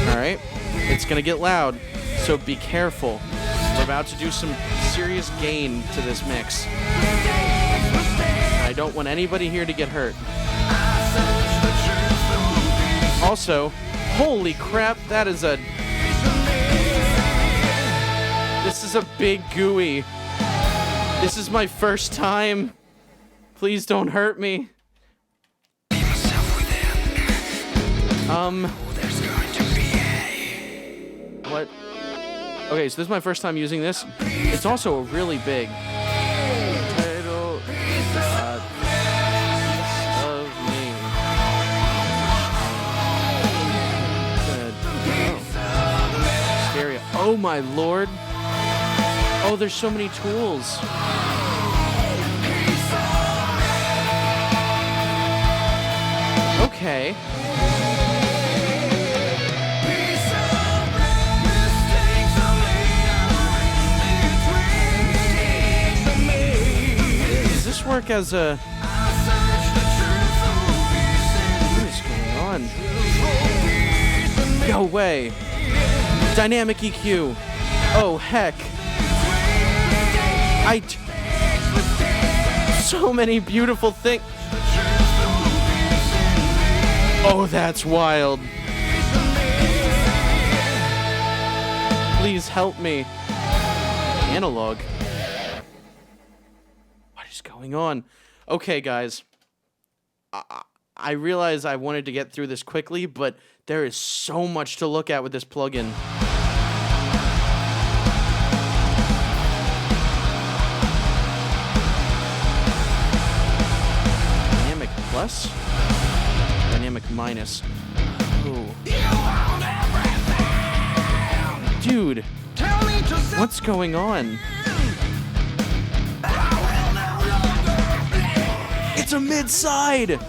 Speaker 1: Alright, it's gonna get loud, so be careful. We're about to do some serious gain to this mix. I don't want anybody here to get hurt. Also, holy crap, this is a big GUI. This is my first time. Please don't hurt me. What? Okay, so this is my first time using this. It's also really big. Title, piece of me. Stereo. Oh my lord. Oh, there's so many tools. Okay. Does this work as a... What is going on? No way. Dynamic EQ. Oh, heck. So many beautiful things. Oh, that's wild. Please help me. Analog. What is going on? Okay, guys. I realize I wanted to get through this quickly, but there is so much to look at with this plugin. Dynamic plus? Dynamic minus. Ooh. Dude, what's going on? It's a mid-side!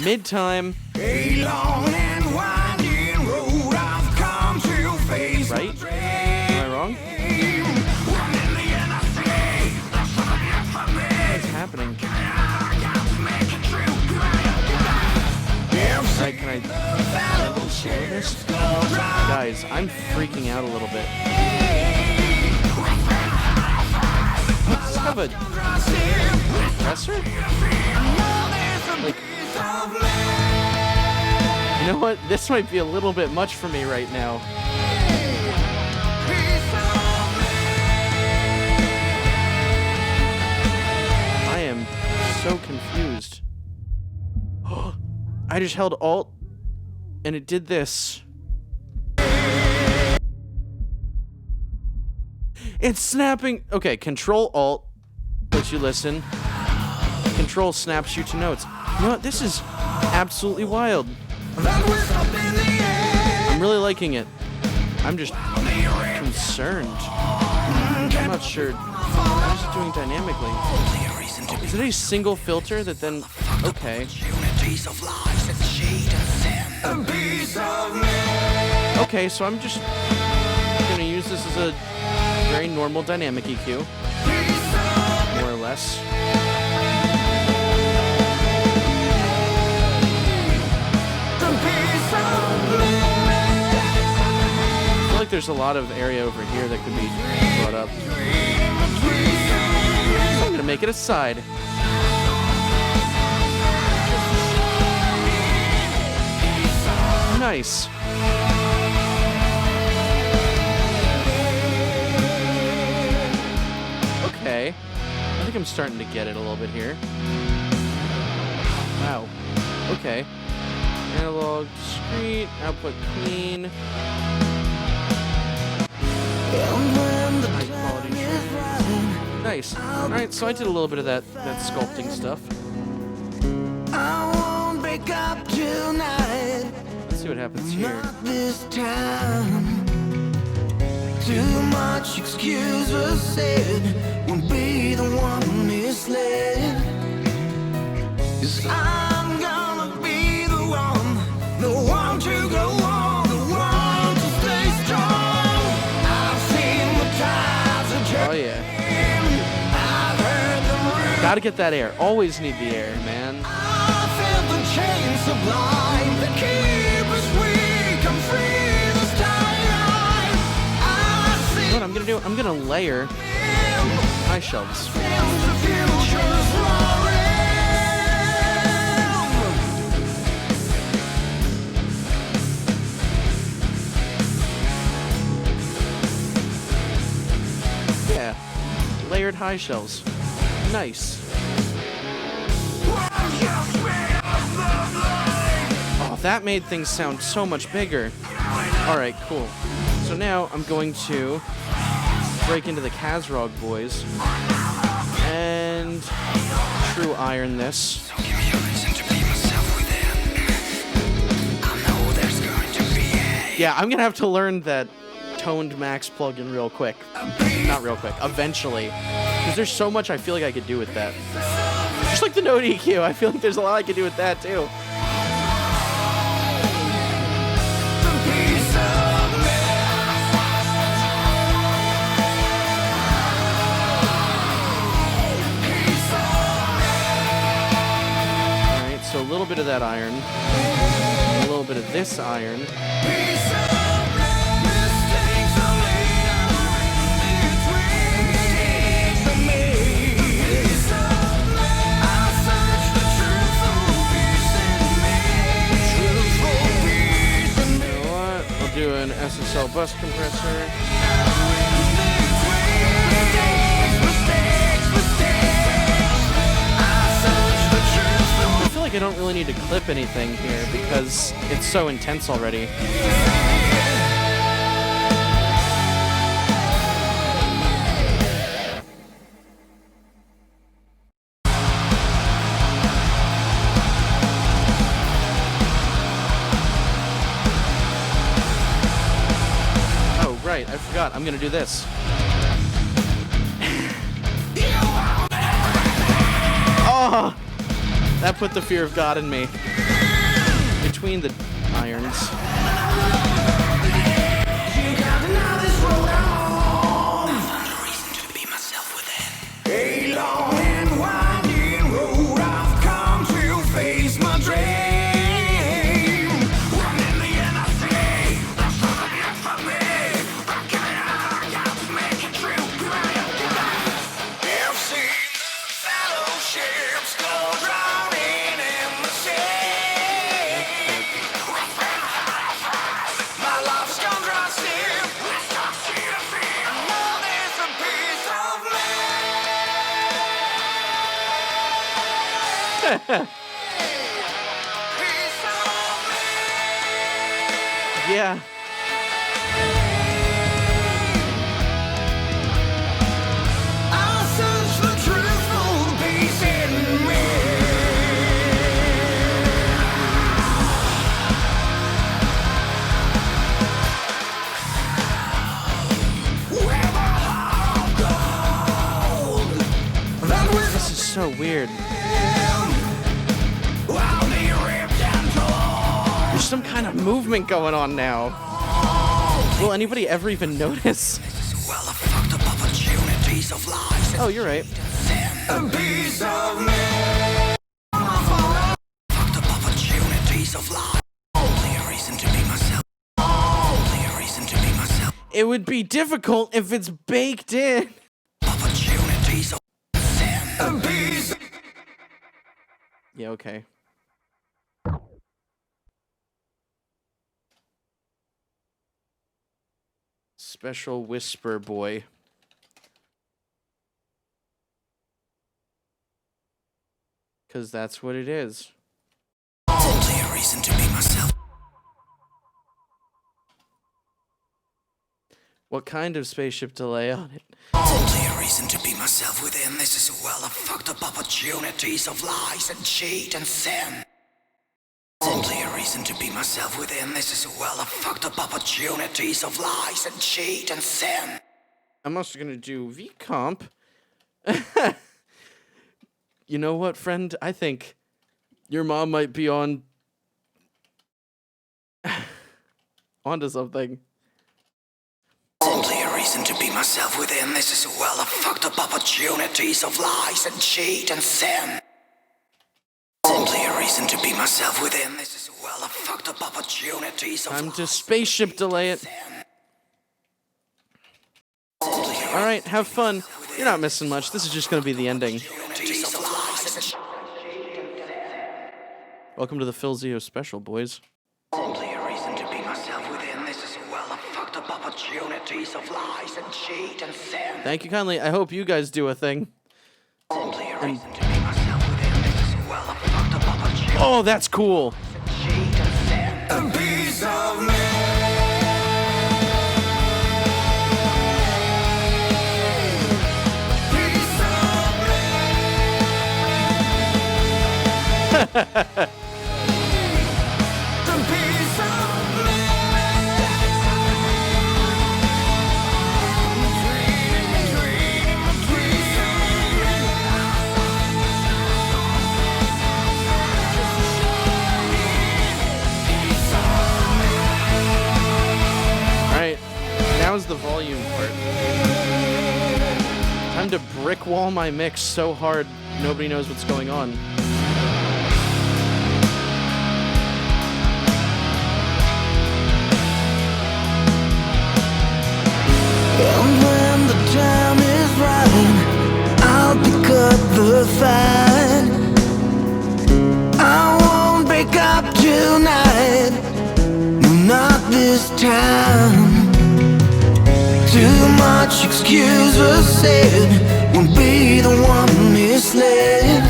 Speaker 1: Mid-time. Right? Am I wrong? What's happening? Alright, can I slow this? Guys, I'm freaking out a little bit. Does this have a compressor? Like, you know what? This might be a little bit much for me right now. I am so confused. I just held Alt, and it did this. It's snapping. Okay, Control Alt lets you listen. Control snaps you to notes. You know what? This is absolutely wild. I'm really liking it. I'm just concerned. I'm not sure. What is it doing dynamically? Is it a single filter that then... Okay. Okay, so I'm just gonna use this as a very normal dynamic EQ. More or less. I feel like there's a lot of area over here that could be brought up. So I'm gonna make it a side. Nice. like I'm starting to get it a little bit here. Wow. Okay. Analog, discrete, output clean. High quality trends. Nice. Alright, so I did a little bit of that sculpting stuff.
Speaker 2: I won't break up tonight.
Speaker 1: Let's see what happens here.
Speaker 2: Not this time. Too much excuse was said. Won't be the one misled. 'Cause I'm gonna be the one to go on, the one to stay strong. I've seen the tides of
Speaker 1: Oh yeah.
Speaker 2: I've heard them ring.
Speaker 1: Gotta get that air. Always need the air, man.
Speaker 2: I felt the chains sublime that keep us weak. I'm free this time. I see
Speaker 1: What I'm gonna do? I'm gonna layer high shelves.
Speaker 2: the future's roaring.
Speaker 1: Yeah. Layered high shelves. Nice. Oh, that made things sound so much bigger. Alright, cool. So now I'm going to break into the Kazrog boys and true iron this. Yeah, I'm gonna have to learn that toned max plugin real quick. Not real quick, eventually. Because there's so much I feel like I could do with that. Just like the Node EQ, I feel like there's a lot I could do with that too. Alright, so a little bit of that iron. A little bit of this iron. Do an SSL bus compressor. I feel like I don't really need to clip anything here because it's so intense already. Right, I forgot. I'm gonna do this. Oh! That put the fear of God in me. Between the irons.
Speaker 2: A long and winding road I've come to face my dream. Running the NRC, that's what it is for me. I got to make it true. I've seen the fellowships go drowning in the sea. My life's gone dry still. I know there's a piece of me.
Speaker 1: Yeah.
Speaker 2: I'll search the truth for the peace in me. Where my heart gold, that was
Speaker 1: This is so weird.
Speaker 2: I'll be ripped and torn.
Speaker 1: There's some kind of movement going on now. Will anybody ever even notice?
Speaker 2: Well, the fucked up opportunities of life.
Speaker 1: Oh, you're right.
Speaker 2: A piece of me. Fucked up opportunities of life. Only a reason to be myself. Only a reason to be myself.
Speaker 1: It would be difficult if it's baked in.
Speaker 2: Opportunities of a piece.
Speaker 1: Yeah, okay. Special Whisper Boy. 'Cause that's what it is.
Speaker 2: Only a reason to be myself.
Speaker 1: What kind of spaceship delay on it?
Speaker 2: Only a reason to be myself within. This is a well of fucked up opportunities of lies and cheat and sin. Only a reason to be myself within. This is a well of fucked up opportunities of lies and cheat and sin.
Speaker 1: I'm also gonna do VComp. You know what, friend? I think your mom might be onto something.
Speaker 2: Only a reason to be myself within. This is a well of fucked up opportunities of lies and cheat and sin. Only a reason to be myself within. This is a well of fucked up opportunities of
Speaker 1: Time
Speaker 2: lies
Speaker 1: to spaceship delay it.
Speaker 2: and sin. Only a
Speaker 1: All right, have fun. You're not missing much. This is just gonna be the ending.
Speaker 2: opportunities of lies and
Speaker 1: Welcome to the Phil Zio special, boys.
Speaker 2: Only a reason to be myself within. This is a well of fucked up opportunities of lies and cheat and sin.
Speaker 1: Thank you kindly. I hope you guys do a thing.
Speaker 2: Only a reason to be myself within. This is a well of fucked up opportunities
Speaker 1: Oh, that's cool.
Speaker 2: and cheat and sin. A piece of me. Piece of me. A piece of me.
Speaker 1: All right, now's the volume part. Time to brick wall my mix so hard nobody knows what's going on.
Speaker 2: And when the time is right, I'll pick up the fight. I won't break up tonight, no, not this time. Too much excuse was said, won't be the one misled.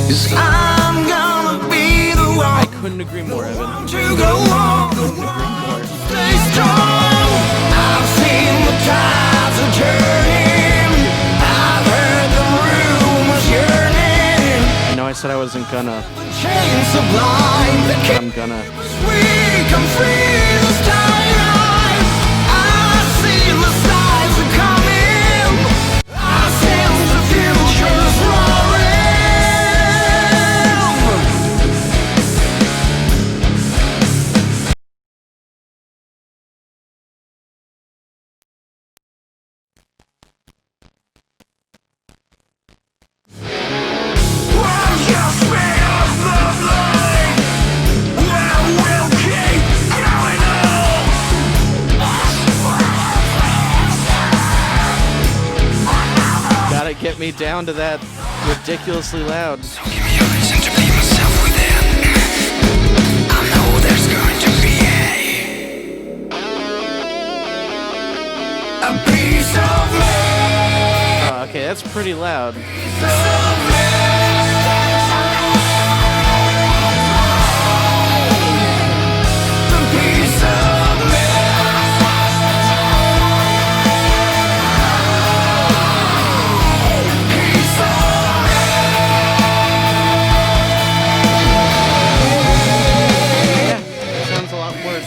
Speaker 2: 'Cause I'm gonna be the
Speaker 1: I
Speaker 2: one
Speaker 1: couldn't agree more, Evan.
Speaker 2: to go on. Stay strong. I've seen the tides are turning. I've heard the rumors yearning.
Speaker 1: I know I said I wasn't gonna,
Speaker 2: The chains sublime. The
Speaker 1: but I'm gonna.
Speaker 2: weak and free this time. I've seen the signs are coming. I sense the future's roaring.
Speaker 1: Gotta get me down to that ridiculously loud.
Speaker 2: Give me a reason to be myself within. I know there's going to be a piece of me.
Speaker 1: Oh, okay, that's pretty loud. Yeah, that sounds a lot more.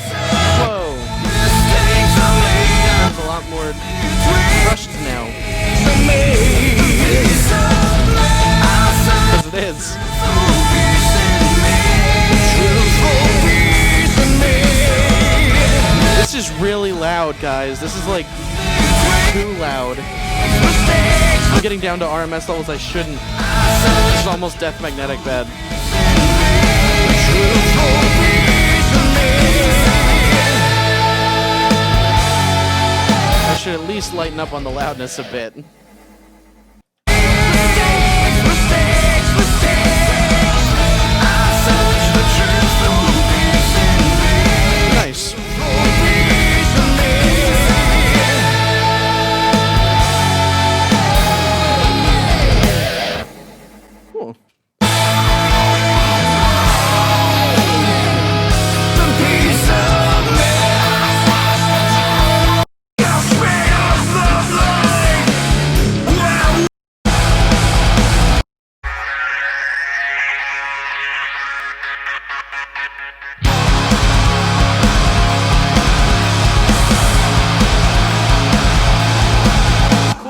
Speaker 1: Whoa, sounds a lot more rushed now. Because it is. This is really loud, guys. This is like too loud. I'm getting down to RMS levels I shouldn't. This is almost Death Magnetic bad. I should at least lighten up on the loudness a bit. Nice. Cool.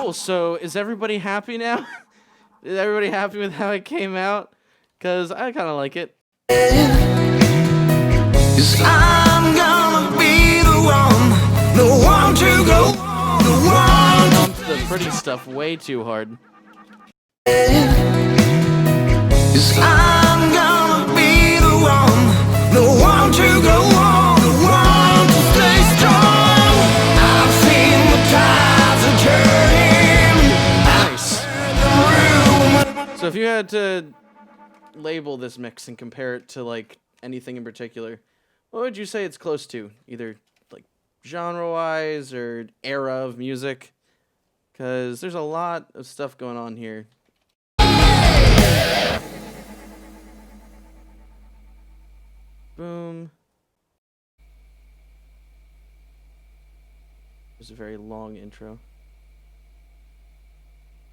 Speaker 1: Cool. So is everybody happy now? Is everybody happy with how it came out? Because I kind of like it.
Speaker 2: 'Cause I'm gonna be the one to go on, the one to
Speaker 1: Bumped the pretty stuff way too hard.
Speaker 2: 'Cause I'm gonna be the one to go on, the one to stay strong. I've seen the tides are turning.
Speaker 1: Nice. So if you had to label this mix and compare it to like anything in particular, what would you say it's close to? Either like genre-wise or era of music? Because there's a lot of stuff going on here. Boom. There's a very long intro.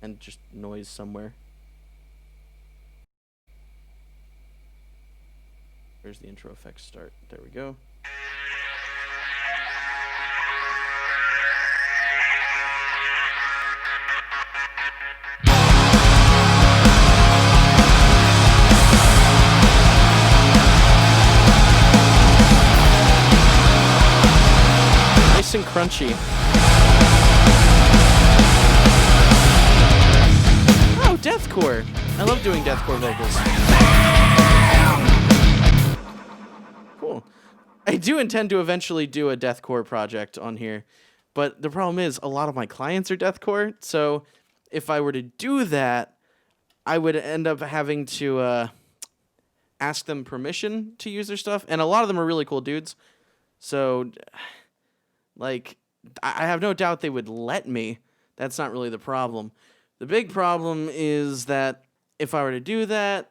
Speaker 1: And just noise somewhere. Where's the intro effects start? There we go. Nice and crunchy. Oh, deathcore. I love doing deathcore vocals. Cool. I do intend to eventually do a deathcore project on here, but the problem is a lot of my clients are deathcore, so if I were to do that, I would end up having to ask them permission to use their stuff, and a lot of them are really cool dudes, so like I have no doubt they would let me. That's not really the problem. The big problem is that if I were to do that,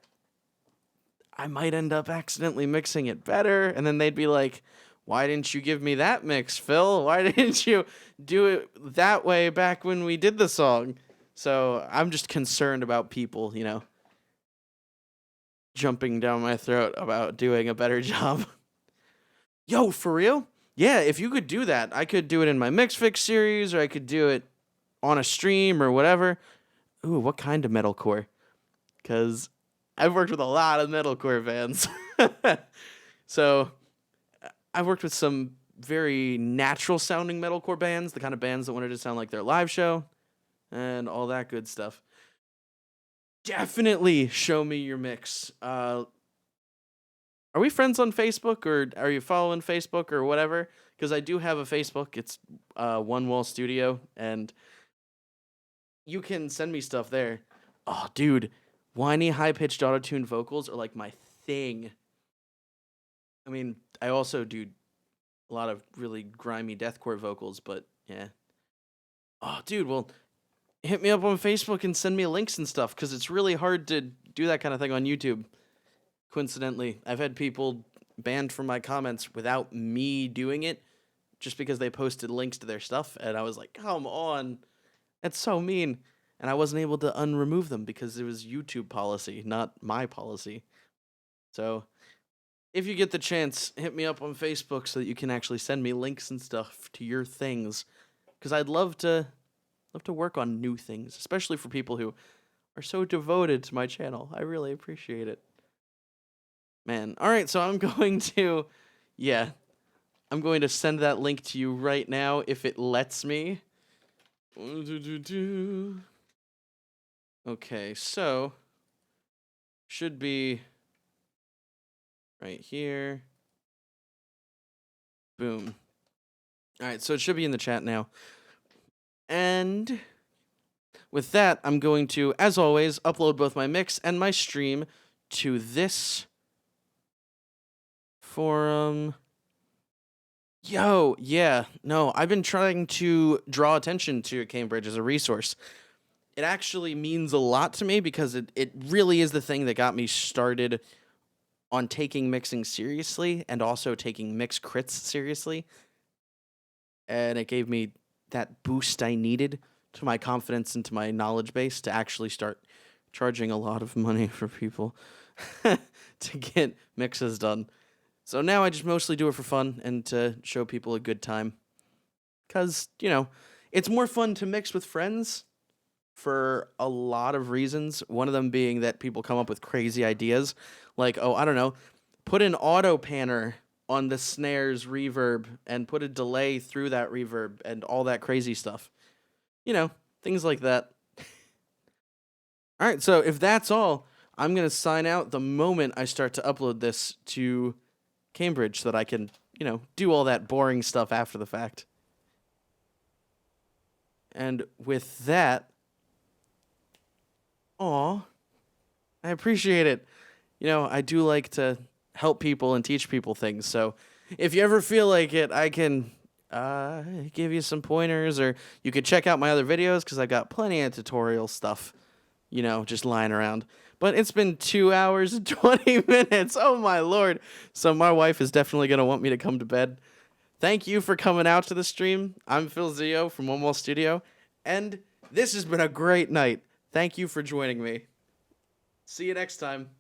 Speaker 1: I might end up accidentally mixing it better, and then they'd be like, why didn't you give me that mix, Phil? Why didn't you do it that way back when we did the song? So I'm just concerned about people, you know, jumping down my throat about doing a better job. Yo, for real? Yeah, if you could do that, I could do it in my Mix Fix series, or I could do it on a stream or whatever. Ooh, what kind of metalcore? Because I've worked with a lot of metalcore bands. So I've worked with some very natural sounding metalcore bands, the kind of bands that wanted to sound like their live show and all that good stuff. Definitely show me your mix. Are we friends on Facebook, or are you following Facebook or whatever? Because I do have a Facebook. It's One Wall Studio, and you can send me stuff there. Oh, dude. Whiny, high-pitched auto-tuned vocals are like my thing. I mean, I also do a lot of really grimy deathcore vocals, but yeah. Oh, dude, well, hit me up on Facebook and send me links and stuff, because it's really hard to do that kind of thing on YouTube. Coincidentally, I've had people banned from my comments without me doing it, just because they posted links to their stuff, and I was like, come on. That's so mean. And I wasn't able to unremove them because it was YouTube policy, not my policy. So if you get the chance, hit me up on Facebook so that you can actually send me links and stuff to your things. Because I'd love to work on new things, especially for people who are so devoted to my channel. I really appreciate it. Man, all right, so I'm going to send that link to you right now if it lets me. Okay, so should be right here. Boom. All right, so it should be in the chat now. And with that, I'm going to, as always, upload both my mix and my stream to this forum. Yo, yeah, no, I've been trying to draw attention to Cambridge as a resource. It actually means a lot to me because it really is the thing that got me started on taking mixing seriously and also taking mix crits seriously. And it gave me that boost I needed to my confidence and to my knowledge base to actually start charging a lot of money for people to get mixes done. So now I just mostly do it for fun and to show people a good time. Because, you know, it's more fun to mix with friends for a lot of reasons. One of them being that people come up with crazy ideas, like, oh, I don't know, put an auto panner on the snare's reverb and put a delay through that reverb and all that crazy stuff. Things like that. All right, so if that's all, I'm going to sign out the moment I start to upload this to Cambridge so that I can, do all that boring stuff after the fact. And with that, I appreciate it. I do like to help people and teach people things. So if you ever feel like it, I can give you some pointers, or you could check out my other videos because I've got plenty of tutorial stuff, just lying around. But it's been 2 hours and 20 minutes. Oh, my Lord. So my wife is definitely going to want me to come to bed. Thank you for coming out to the stream. I'm Phil Zio from One Wall Studio, and this has been a great night. Thank you for joining me. See you next time.